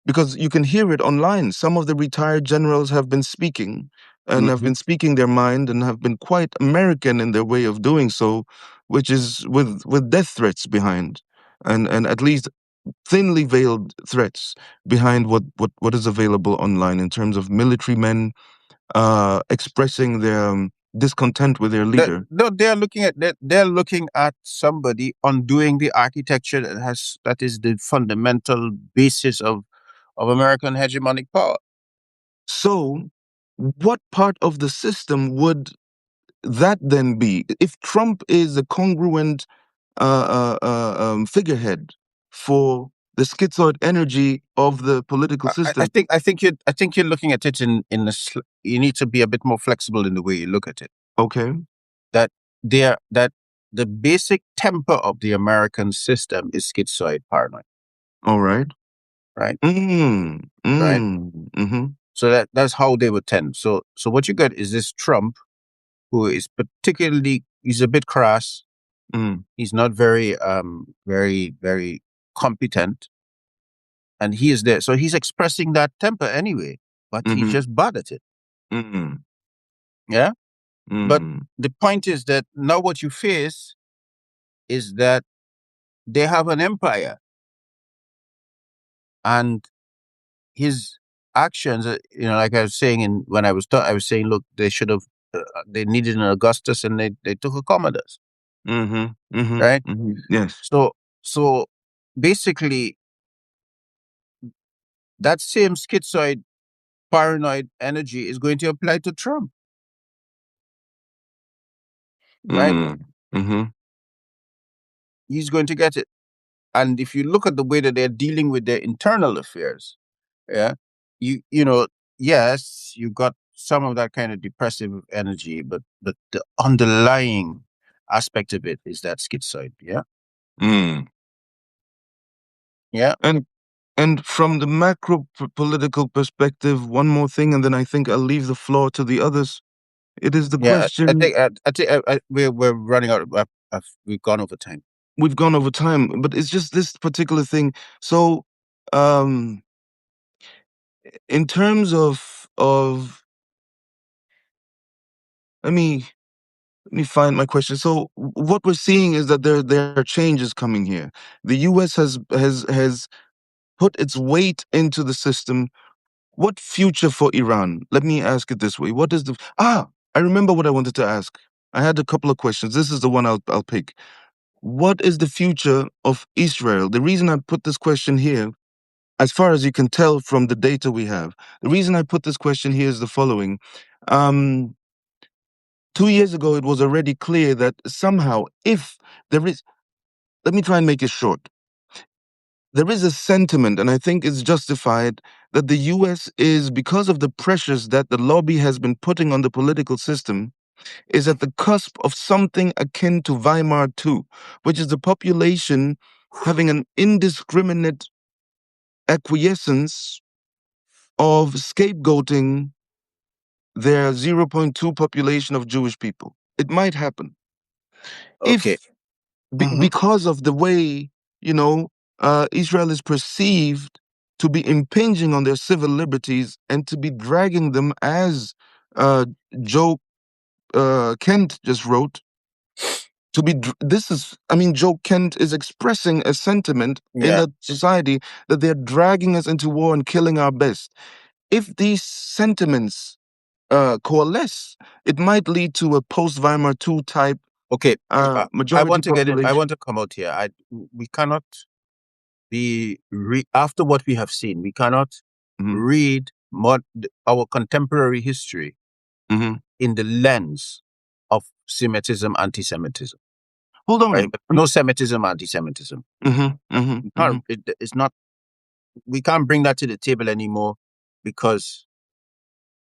Speaker 2: because you can hear it online. Some of the retired generals have been speaking and have
Speaker 1: Hmm.
Speaker 2: been speaking their mind and have been quite American in their way of doing so, which is with death threats behind, and at least thinly veiled threats behind what is available online in terms of military men expressing their discontent with their leader.
Speaker 1: No, they're looking at somebody undoing the architecture that is the fundamental basis of American hegemonic power.
Speaker 2: So, what part of the system would that then be? If Trump is a congruent figurehead for the schizoid energy of the political system.
Speaker 1: I think you're looking at it you need to be a bit more flexible in the way you look at it.
Speaker 2: Okay.
Speaker 1: That that the basic temper of the American system is schizoid paranoid,
Speaker 2: All right.
Speaker 1: right?
Speaker 2: Mm,
Speaker 1: Right.
Speaker 2: mm-hmm,
Speaker 1: So that's how they would tend. So what you get is this Trump, who is he's a bit crass.
Speaker 2: mm,
Speaker 1: He's not very competent, and he is there. So he's expressing that temper anyway, but he's
Speaker 2: mm-hmm,
Speaker 1: just bad at it.
Speaker 2: mm,
Speaker 1: Yeah. But
Speaker 2: mm,
Speaker 1: the point is that now what you face is that they have an empire, and his actions, like I was saying, when I was I was saying, look, they should have, they needed an Augustus, and they took a Commodus,
Speaker 2: mm-hmm, mm-hmm,
Speaker 1: right?
Speaker 2: mm-hmm. Yes.
Speaker 1: So basically, that same schizoid, paranoid energy is going to apply to Trump, right?
Speaker 2: Mm, mm-hmm,
Speaker 1: He's going to get it. And if you look at the way that they're dealing with their internal affairs, yeah, you know, yes, you got some of that kind of depressive energy, but the underlying aspect of it is that schizoid, yeah,
Speaker 2: mm.
Speaker 1: yeah,
Speaker 2: And from the macro political perspective, one more thing, and then I think I'll leave the floor to the others. It is the
Speaker 1: yeah.
Speaker 2: question.
Speaker 1: I think we're running out. We've gone over time.
Speaker 2: We've gone over time, but it's just this particular thing. So, um, in terms of let me let me find my question. So, what we're seeing is that there are changes coming here. The U.S. has put its weight into the system. What future for Iran? Let me ask it this way. What is the I remember what I wanted to ask. I had a couple of questions. This is the one I'll pick. What is the future of Israel? The reason I put this question here, as far as you can tell from the data we have, the reason I put this question here is the following. Um, 2 years ago, it was already clear that somehow, if there is, let me try and make it short. There is a sentiment, and I think it's justified, that the US is, because of the pressures that the lobby has been putting on the political system, is at the cusp of something akin to Weimar II, which is the population having an indiscriminate acquiescence of scapegoating their zero point 0.2 population of Jewish people. It might happen.
Speaker 1: Okay.
Speaker 2: If because of the way, you know, Israel is perceived to be impinging on their civil liberties and to be dragging them, as uh, Joe Kent just wrote, to be. This is, I mean, Joe Kent is expressing a sentiment in
Speaker 1: Yeah.
Speaker 2: that society that they're dragging us into war and killing our best. If these sentiments coalesce, it might lead to a post Weimar II type
Speaker 1: Okay. I
Speaker 2: majority
Speaker 1: want to get in. I
Speaker 2: population.
Speaker 1: want to come out here. We cannot after what we have seen. We cannot
Speaker 2: Mhm,
Speaker 1: read our contemporary history
Speaker 2: mhm.
Speaker 1: in the lens of Semitism, anti-Semitism,
Speaker 2: Hold
Speaker 1: right?
Speaker 2: on.
Speaker 1: No Semitism, anti-Semitism.
Speaker 2: Mhm, mhm, mhm.
Speaker 1: It's not. We can't bring that to the table anymore because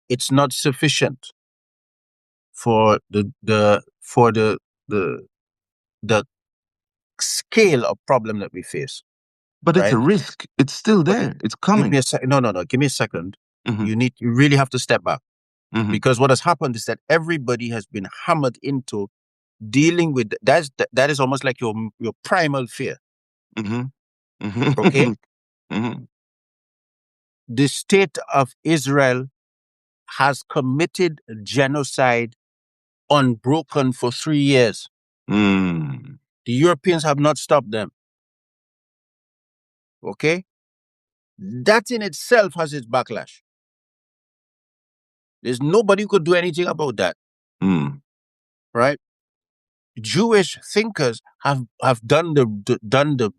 Speaker 1: it's not sufficient for the the scale of problem that we face.
Speaker 2: But it's a
Speaker 1: Right?
Speaker 2: risk. It's still
Speaker 1: But
Speaker 2: there. It's
Speaker 1: give me
Speaker 2: coming.
Speaker 1: a second. No, no, no. Give me a second.
Speaker 2: Mm-hmm.
Speaker 1: You really have to step back,
Speaker 2: Mm-hmm.
Speaker 1: because what has happened is that everybody has been hammered into dealing with that is almost like your primal fear.
Speaker 2: Mm-hmm.
Speaker 1: Okay,
Speaker 2: Mm-hmm. Mm-hmm.
Speaker 1: the state of Israel has committed genocide unbroken for 3 years.
Speaker 2: Mm.
Speaker 1: The Europeans have not stopped them. Okay, that in itself has its backlash. There's nobody who could do anything about that.
Speaker 2: Mm.
Speaker 1: Right? Jewish thinkers have done the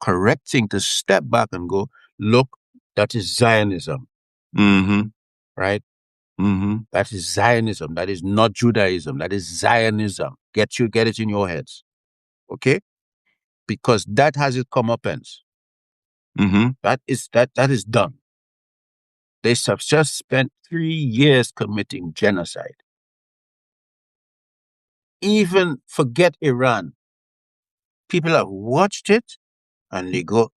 Speaker 1: correct thing to step back and go, look, that is Zionism,
Speaker 2: Mm-hmm.
Speaker 1: right?
Speaker 2: Mm-hmm.
Speaker 1: That is Zionism. That is not Judaism. That is Zionism. Get it in your heads, okay? Because that has its comeuppance.
Speaker 2: Mm-hmm.
Speaker 1: That is done. They have just spent 3 years committing genocide. Even forget Iran. People have watched it and they go,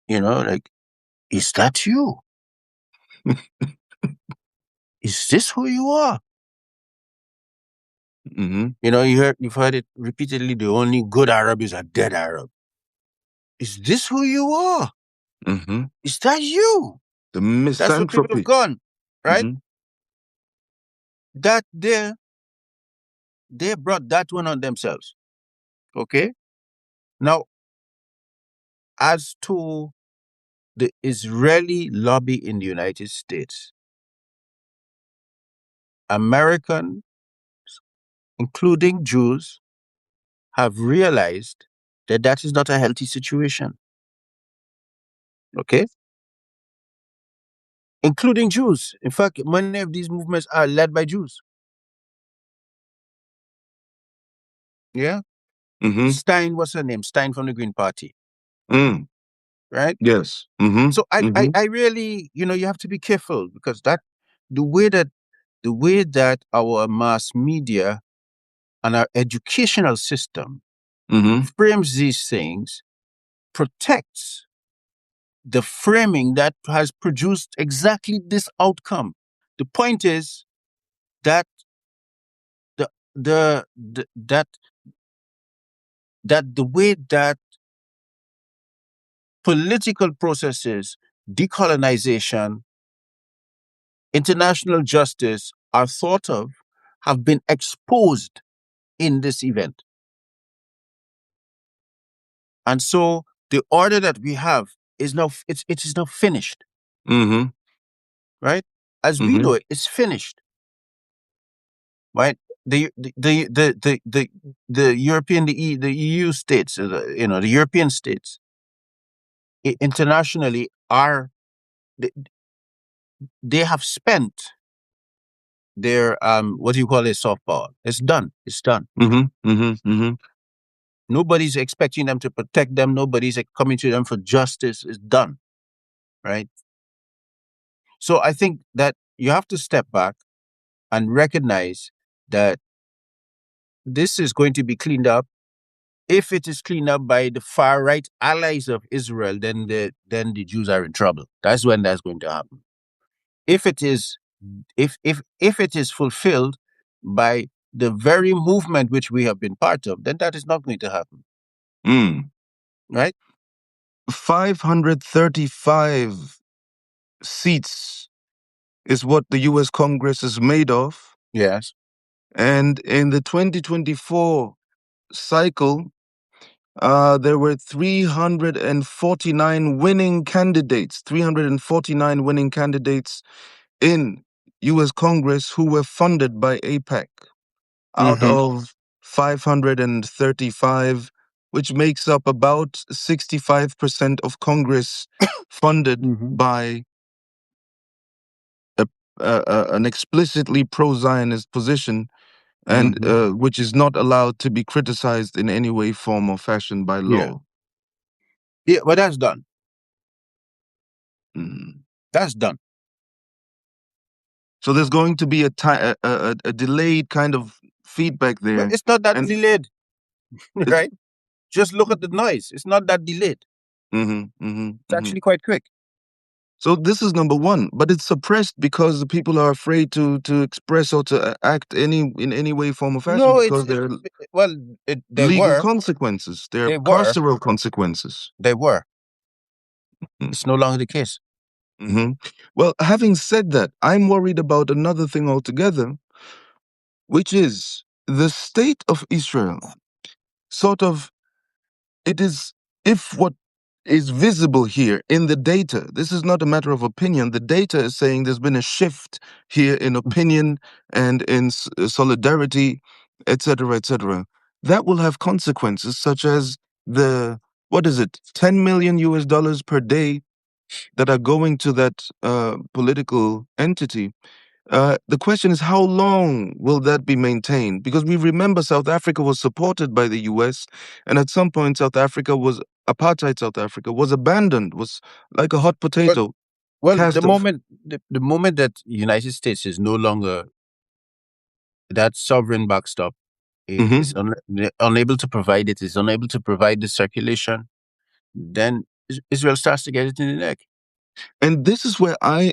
Speaker 1: like, is that you? Is this who you are?
Speaker 2: Mm-hmm.
Speaker 1: You've heard it repeatedly. The only good Arab is a dead Arab. Is this who you are?
Speaker 2: Mm-hmm.
Speaker 1: Is that you?
Speaker 2: The
Speaker 1: That's where people have
Speaker 2: misanthropy.
Speaker 1: gone, right?
Speaker 2: Mm-hmm.
Speaker 1: That they brought that one on themselves. Okay. Now, as to the Israeli lobby in the United States, Americans, including Jews, have realized that that is not a healthy situation. Okay. Including Jews. In fact, many of these movements are led by Jews. Yeah.
Speaker 2: Mm-hmm.
Speaker 1: Stein, what's her name? Stein from the Green Party,
Speaker 2: Mm.
Speaker 1: right?
Speaker 2: Yes. Mm-hmm.
Speaker 1: So I, I,
Speaker 2: Mm-hmm.
Speaker 1: I really, you have to be careful, because the way that the way that our mass media and our educational system
Speaker 2: Mm-hmm.
Speaker 1: frames these things protects the framing that has produced exactly this outcome. The point is that the that the way that political processes, decolonization, international justice are thought of have been exposed in this event. And so the order that we have is now it is now finished,
Speaker 2: Mm-hmm.
Speaker 1: right? As we
Speaker 2: Mm-hmm.
Speaker 1: know it, it's finished, right? The European the EU states, the European states internationally are they, they have spent their what do you call it, soft power. It's done. It's done.
Speaker 2: Mm-hmm. Mm-hmm. Mm-hmm.
Speaker 1: Nobody's expecting them to protect them. Nobody's coming to them for justice. It's done, right? So I think that you have to step back and recognize that this is going to be cleaned up. If it is cleaned up by the far right allies of Israel, then the Jews are in trouble. That's when that's going to happen. If it is if it is fulfilled by the very movement which we have been part of, then that is not going to happen.
Speaker 2: Mm.
Speaker 1: Right?
Speaker 2: 535 seats is what the US Congress is made of.
Speaker 1: Yes.
Speaker 2: And in the 2024 cycle, there were 349 winning candidates, 349 winning candidates in US Congress who were funded by APAC out
Speaker 1: Mm-hmm.
Speaker 2: of 535, which makes up about 65% of Congress funded
Speaker 1: Mm-hmm.
Speaker 2: by an explicitly pro-Zionist position, and
Speaker 1: Mm-hmm.
Speaker 2: which is not allowed to be criticized in any way, form, or fashion by
Speaker 1: Yeah.
Speaker 2: law.
Speaker 1: Yeah, but that's done.
Speaker 2: Mm.
Speaker 1: That's done.
Speaker 2: So there's going to be a delayed kind of feedback
Speaker 1: But
Speaker 2: there,
Speaker 1: it's not that
Speaker 2: and
Speaker 1: delayed,
Speaker 2: it's
Speaker 1: right? Just look at the noise. It's not that delayed. It's actually quite quick.
Speaker 2: So this is number one, but it's suppressed because the people are afraid to express or to act in any way, form, or fashion
Speaker 1: No,
Speaker 2: because there are
Speaker 1: well, they
Speaker 2: legal
Speaker 1: were,
Speaker 2: consequences, there are
Speaker 1: they were,
Speaker 2: carceral consequences.
Speaker 1: they were.
Speaker 2: Mm.
Speaker 1: It's no longer the case.
Speaker 2: Well, having said that, I'm worried about another thing altogether, which is the state of Israel. Sort of, it is, if what is visible here in the data, this is not a matter of opinion. The data is saying there's been a shift here in opinion and in solidarity, etc., etc. That will have consequences such as the, what is it, 10 million US dollars per day that are going to that political entity. The question is, how long will that be maintained? Because we remember South Africa was supported by the US, and at some point, apartheid South Africa was abandoned, was like a hot
Speaker 1: Well,
Speaker 2: potato,
Speaker 1: well,
Speaker 2: cast off.
Speaker 1: the moment that United States is no longer that sovereign backstop,
Speaker 2: Hmm.
Speaker 1: unable to provide it, is unable to provide the circulation, then Israel starts to get it in the neck.
Speaker 2: And this is where I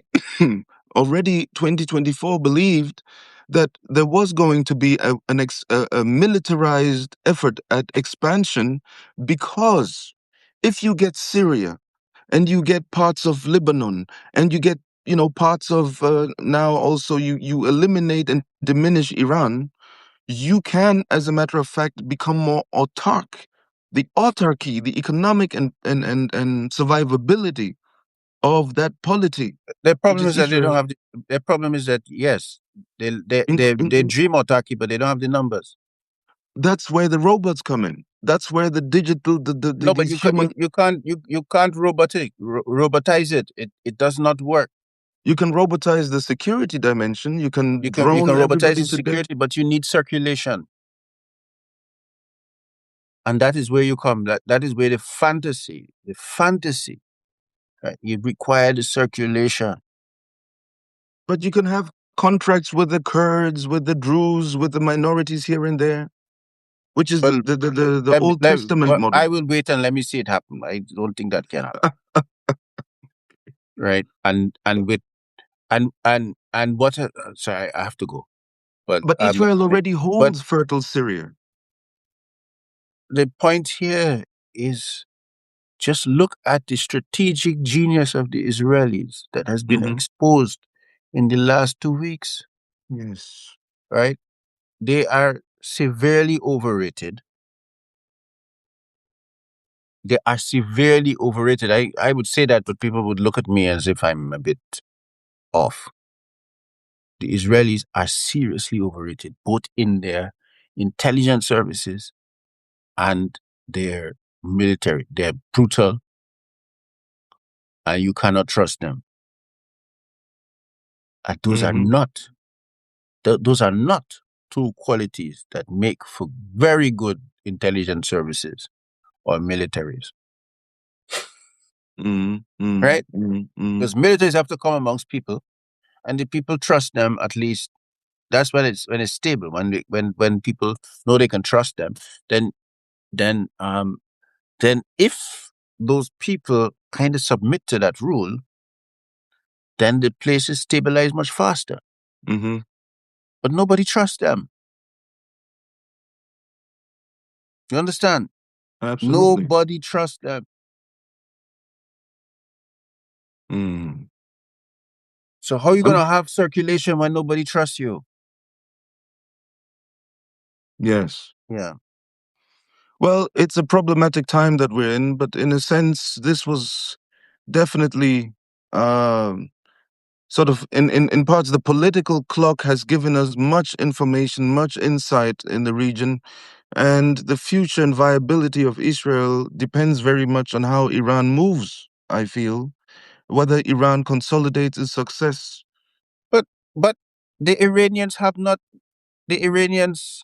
Speaker 2: already 2024 believed that there was going to be a militarized effort at expansion, because if you get Syria and you get parts of Lebanon and you get, parts of, now also you eliminate and diminish Iran, you can, as a matter of fact, become more autark. The autarky, the economic and survivability of that polity,
Speaker 1: The
Speaker 2: which
Speaker 1: problem
Speaker 2: is
Speaker 1: is that they don't
Speaker 2: Israel.
Speaker 1: have the problem is that, yes,
Speaker 2: In,
Speaker 1: they
Speaker 2: in,
Speaker 1: dream autarky, but they don't have the numbers.
Speaker 2: that's where the robots come in. That's where the digital,
Speaker 1: No, but
Speaker 2: these human,
Speaker 1: you can't robotize it. It does not work.
Speaker 2: you can robotize the security dimension. You can
Speaker 1: You can
Speaker 2: drone
Speaker 1: robotize
Speaker 2: everybody
Speaker 1: the
Speaker 2: to death.
Speaker 1: security, but you need circulation, and that is where you come. That is where the fantasy, right? You require the circulation.
Speaker 2: But you can have contracts with the Kurds, with the Druze, with the minorities here and there, which is
Speaker 1: Well,
Speaker 2: the Old Testament
Speaker 1: well,
Speaker 2: model.
Speaker 1: I will wait and let me see it happen. I don't think that can happen, right? And what? Sorry, I have to go. But
Speaker 2: But Israel already
Speaker 1: but
Speaker 2: holds fertile Syria.
Speaker 1: the point here is, just look at the strategic genius of the Israelis that has been
Speaker 2: Hmm.
Speaker 1: exposed in the last 2 weeks,
Speaker 2: Yes.
Speaker 1: right? They are severely overrated. They are severely overrated. I would say that, but people would look at me as if I'm a bit off. The Israelis are seriously overrated, both in their intelligence services and their military. They're brutal, and you cannot trust them. And
Speaker 2: Hmm.
Speaker 1: those are not two qualities that make for very good intelligence services or militaries,
Speaker 2: Mm, mm,
Speaker 1: right?
Speaker 2: mm, mm,
Speaker 1: Because militaries have to come amongst people, and the people trust them. At least that's when it's stable. When people know they can trust them, then then um then if those people kind of submit to that rule, then the place is stabilized much faster.
Speaker 2: hmm.
Speaker 1: But nobody trusts them. You understand?
Speaker 2: Absolutely.
Speaker 1: Nobody trusts them.
Speaker 2: Mm.
Speaker 1: So how are you
Speaker 2: Um,
Speaker 1: gonna have circulation when nobody trusts you?
Speaker 2: yes.
Speaker 1: Yeah.
Speaker 2: Well, it's a problematic time that we're in, but in a sense, this was definitely, um, sort of, in parts, the political clock has given us much information, much insight in the region, and the future and viability of Israel depends very much on how Iran moves, I feel, whether Iran consolidates its success.
Speaker 1: But but the Iranians have not the Iranians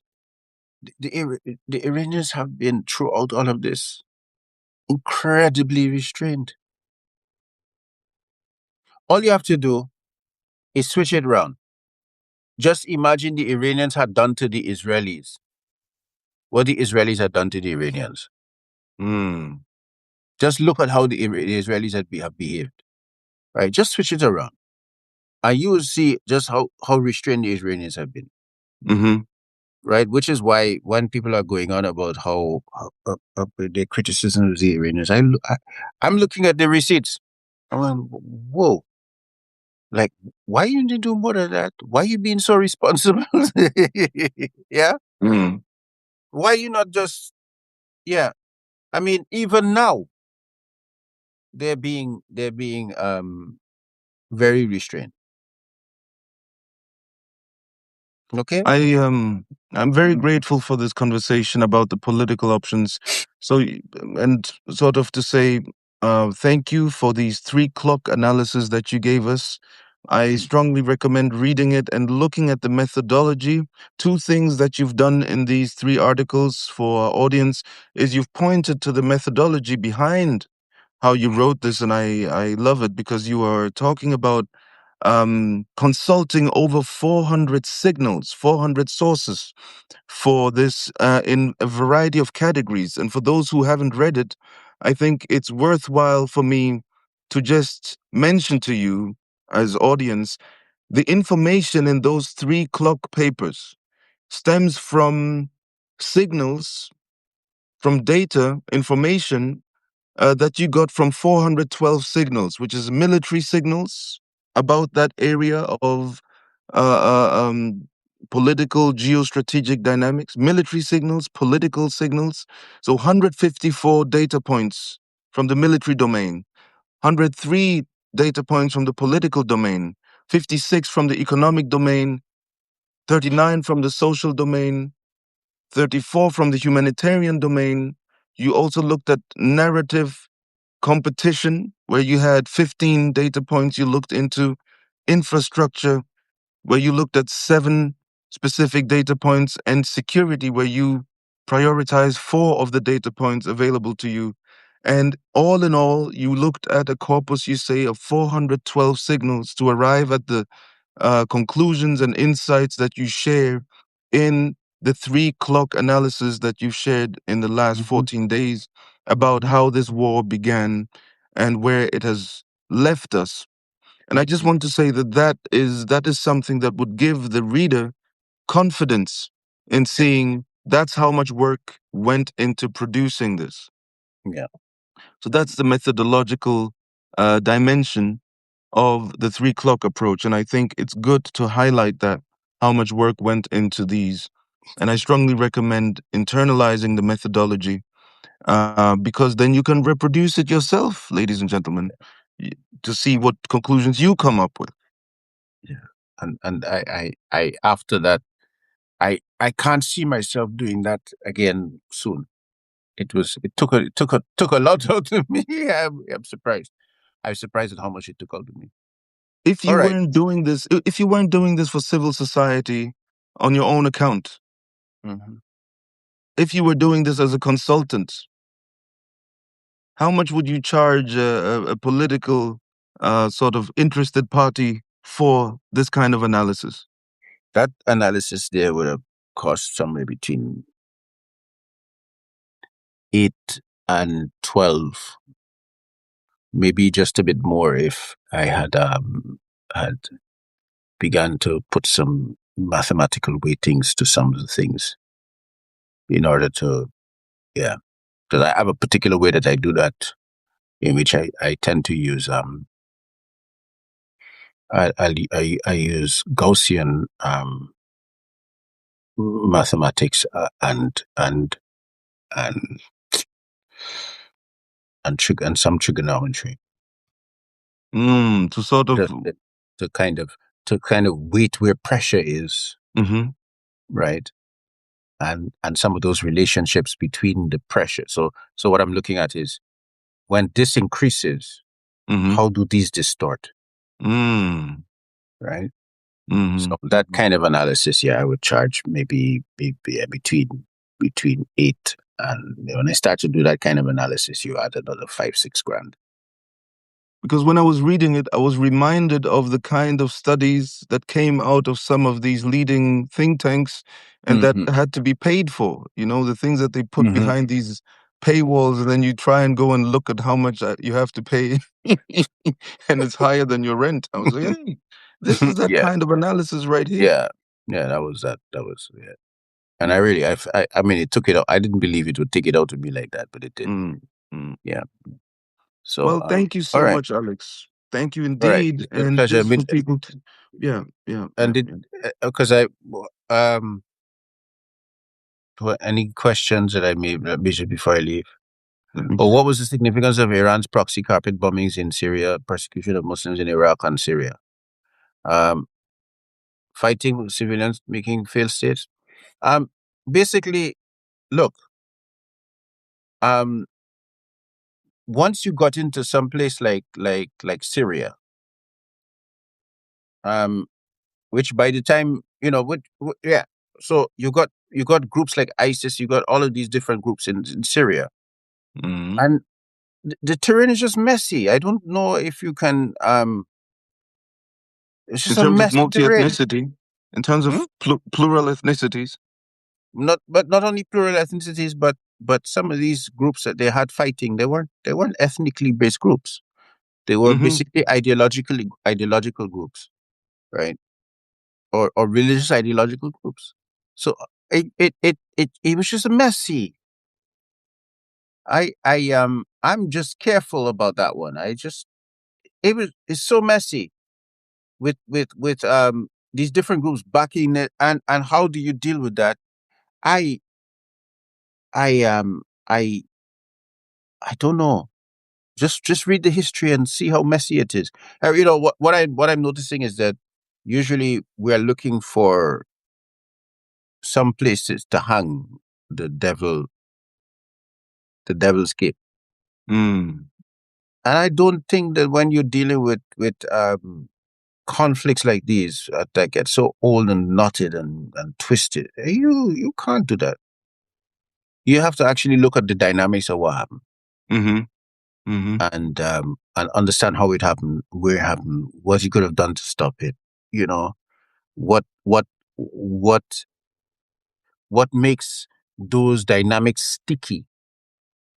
Speaker 1: the Iranians have been throughout all of this incredibly restrained. All you have to do is switch it around. just imagine the Iranians had done to the Israelis. What the Israelis had done to the Iranians.
Speaker 2: Mm.
Speaker 1: Just look at how the Israelis have behaved. Right? Just switch it around. And you will see just how restrained the Iranians have been.
Speaker 2: Mm-hmm.
Speaker 1: Right? Which is why when people are going on about how the criticism of the Iranians, I'm looking at the receipts. I'm like, whoa. Like, why you didn't do more than that? Why you being so responsible? Yeah.
Speaker 2: Mm.
Speaker 1: Why you not just, yeah. I mean, even now, they're being very restrained. Okay?
Speaker 2: I I'm very grateful for this conversation about the political options. So and sort of to say thank you for these 3 clock analysis that you gave us. I strongly recommend reading it and looking at the methodology. Two things that you've done in these 3 articles for our audience is you've pointed to the methodology behind how you wrote this, and I love it because you are talking about consulting over 400 signals, 400 sources for this in a variety of categories. And for those who haven't read it, I think it's worthwhile for me to just mention to you as audience the information in those 3 clock papers stems from signals, from data, information that you got from 412 signals, which is military signals about that area of uh, uh, um, political geostrategic dynamics, military signals, political signals. So 154 data points from the military domain, 103 data points from the political domain, 56 from the economic domain, 39 from the social domain, 34 from the humanitarian domain. You also looked at narrative competition, where you had 15 data points you looked into, infrastructure, where you looked at 7 specific data points, and security, where you prioritized 4 of the data points available to you. And all in all, you looked at a corpus, you say, of 412 signals to arrive at the conclusions and insights that you share in the 3 clock analysis that you've shared in the last
Speaker 1: Mm-hmm.
Speaker 2: 14 days about how this war began and where it has left us. And I just want to say that that is something that would give the reader confidence in seeing that's how much work went into producing this.
Speaker 1: Yeah.
Speaker 2: So that's the methodological dimension of the 3 clock approach. And I think it's good to highlight that how much work went into these. And I strongly recommend internalizing the methodology because then you can reproduce it yourself, ladies and gentlemen, y- to see what conclusions you come up with.
Speaker 1: Yeah. And I after that, I can't see myself doing that again soon. It took a lot out of me. I'm surprised. I'm surprised at how much it took out of me.
Speaker 2: If
Speaker 1: All
Speaker 2: you
Speaker 1: right.
Speaker 2: weren't doing this, if you weren't doing this for civil society on your own account,
Speaker 1: Mm-hmm.
Speaker 2: if you were doing this as a consultant, how much would you charge a political sort of interested party for this kind of analysis?
Speaker 1: That analysis there would have cost somewhere between 8 and 12, maybe just a bit more if I had began to put some mathematical weightings to some of the things in order to, yeah, because I have a particular way that I do that, in which I tend to use I use Gaussian mathematics and and some trigonometry,
Speaker 2: To sort of.
Speaker 1: just to kind of weight where pressure is,
Speaker 2: Mhm,
Speaker 1: right, and some of those relationships between the pressure. So what I'm looking at is when this increases,
Speaker 2: mhm,
Speaker 1: how do these distort,
Speaker 2: mm,
Speaker 1: right? So
Speaker 2: mhm.
Speaker 1: that kind of analysis, yeah, I would charge maybe between 8 and when I start to do that kind of analysis, you add another 5-6 grand.
Speaker 2: Because when I was reading it, I was reminded of the kind of studies that came out of some of these leading think tanks and that
Speaker 1: Mm-hmm.
Speaker 2: had to be paid for. You know, the things that they put
Speaker 1: Mm-hmm.
Speaker 2: behind these paywalls, and then you try and go and look at how much you have to pay, and it's higher than your rent. I was like, hey, this is that
Speaker 1: Yeah,
Speaker 2: kind of analysis right here.
Speaker 1: yeah, yeah. That was that. That was yeah. And I really, I mean, it took it out. I didn't believe it would take it out to me like that, but it did.
Speaker 2: Mm, mm.
Speaker 1: Yeah. So,
Speaker 2: Well, thank you
Speaker 1: all
Speaker 2: so
Speaker 1: right,
Speaker 2: much, Alex. Thank you
Speaker 1: all right.
Speaker 2: indeed.
Speaker 1: It's a
Speaker 2: And
Speaker 1: pleasure.
Speaker 2: just for people to, yeah, yeah,
Speaker 1: And
Speaker 2: yeah,
Speaker 1: did
Speaker 2: yeah.
Speaker 1: because I any questions that I made, Bishop, before I leave?
Speaker 2: Let me
Speaker 1: Or
Speaker 2: see.
Speaker 1: what was the significance of Iran's proxy carpet bombings in Syria, persecution of Muslims in Iraq and Syria? Um, Fighting civilians, making failed states. Um, Basically, look. Um, Once you got into some place like Syria, um, which by the time yeah, so you got groups like ISIS, you got all of these different groups in Syria,
Speaker 2: Mm.
Speaker 1: and the terrain is just messy. I don't know if you can. It's
Speaker 2: In
Speaker 1: just a
Speaker 2: terms of
Speaker 1: messy terrain.
Speaker 2: multi-ethnicity, in terms
Speaker 1: Hmm?
Speaker 2: of plural ethnicities.
Speaker 1: Not only plural ethnicities, but some of these groups that they had fighting, they weren't ethnically based groups. They were
Speaker 2: Mm-hmm.
Speaker 1: basically ideological groups, right? Or religious ideological groups. So it was just messy. I'm just careful about that one. It's so messy with these different groups backing it, and how do you deal with that? I I I I don't know. Just read the history and see how messy it is. What I'm noticing is that usually we are looking for some places to hang the devil, the devil's cape.
Speaker 2: Mm.
Speaker 1: And I don't think that when you're dealing with conflicts like these that get so old and knotted and twisted, you can't do that. You have to actually look at the dynamics of what happened
Speaker 2: Mm-hmm. Mm-hmm.
Speaker 1: and understand how it happened, where it happened, what you could have done to stop it. You know what what makes those dynamics sticky,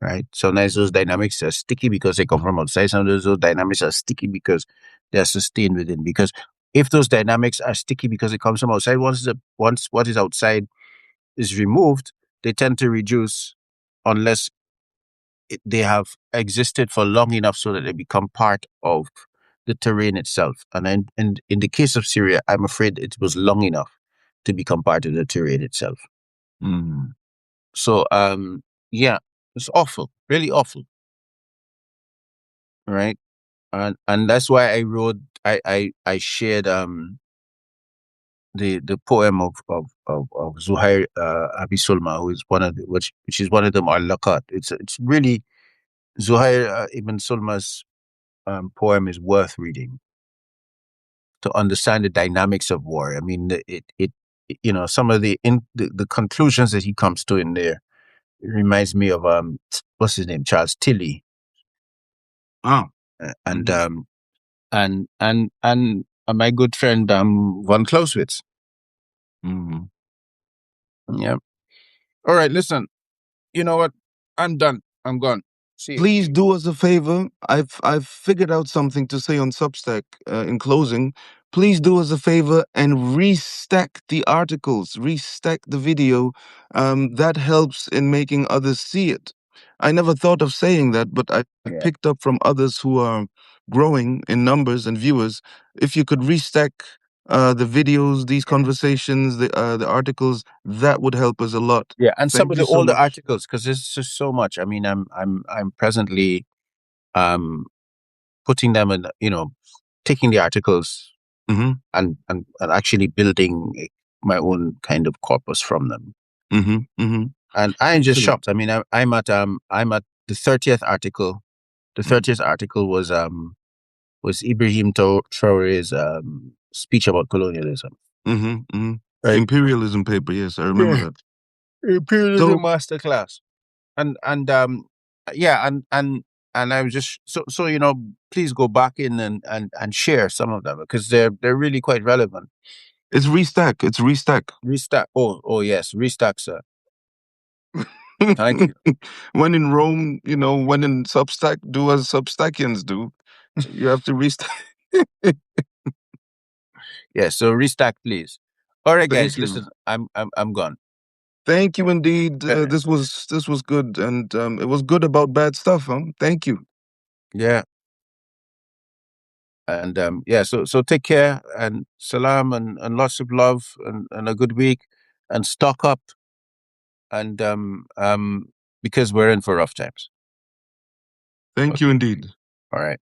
Speaker 1: right? Sometimes those dynamics are sticky because they come from outside. Sometimes those dynamics are sticky because they're sustained within. Because if those dynamics are sticky because it comes from outside, once what is outside is removed, they tend to reduce unless they have existed for long enough so that they become part of the terrain itself. And then in the case of Syria, I'm afraid it was long enough to become part of the terrain itself.
Speaker 2: Mm.
Speaker 1: So yeah, it's awful, really awful, right? And that's why I wrote I shared the poem of Zuhair Abi Sulma, who is one of which is one of the Mu'allaqat. It's really Zuhair Ibn Sulma's poem is worth reading to understand the dynamics of war. I mean, it some of the conclusions that he comes to in there, it reminds me of what's his name, Charles Tilly,
Speaker 2: Ah.
Speaker 1: and
Speaker 2: Mm-hmm.
Speaker 1: my good friend von Clausewitz.
Speaker 2: Mm-hmm.
Speaker 1: Yeah. All right. Listen. You know what? I'm done. I'm gone. See you.
Speaker 2: Please do us a favor. I've figured out something to say on Substack in closing. Please do us a favor and restack the articles, restack the video. That helps in making others see it. I never thought of saying that, but I
Speaker 1: Yeah.
Speaker 2: picked up from others who are growing in numbers and viewers. If you could restack the videos, these conversations, the articles, that would help us a lot.
Speaker 1: Yeah, and some
Speaker 2: Thank
Speaker 1: of
Speaker 2: you
Speaker 1: the
Speaker 2: so
Speaker 1: older
Speaker 2: much.
Speaker 1: articles because there's just so much. I mean, I'm presently um putting them in, taking the articles
Speaker 2: Mm-hmm.
Speaker 1: and actually building my own kind of corpus from them.
Speaker 2: Mm-hmm. Mm-hmm.
Speaker 1: And I'm just
Speaker 2: Excellent.
Speaker 1: shocked. I mean, I'm at the 30th article. The
Speaker 2: Mm.
Speaker 1: 30th article was Ibrahim Traore's speech about colonialism.
Speaker 2: Mm-hmm. Mm-hmm.
Speaker 1: Right.
Speaker 2: Imperialism paper. Yes, I remember
Speaker 1: Yeah.
Speaker 2: that.
Speaker 1: Imperialism
Speaker 2: So,
Speaker 1: masterclass. And yeah, and and I was just so please go back in and share some of them because they're really quite relevant.
Speaker 2: It's Restack. It's Restack.
Speaker 1: Restack. Oh yes, Restack, sir. Thank you.
Speaker 2: When in Rome, when in Substack, do as Substackians do. You have to restack.
Speaker 1: Yeah, so Restack, please. All right, guys.
Speaker 2: Thank you.
Speaker 1: Listen, I'm gone.
Speaker 2: Thank you indeed.
Speaker 1: Uh,
Speaker 2: This was good, and it was good about bad stuff. Thank you.
Speaker 1: yeah, and yeah. So take care and salam and lots of love and a good week and stock up and because we're in for rough times.
Speaker 2: Thank you
Speaker 1: Okay.
Speaker 2: indeed.
Speaker 1: All right.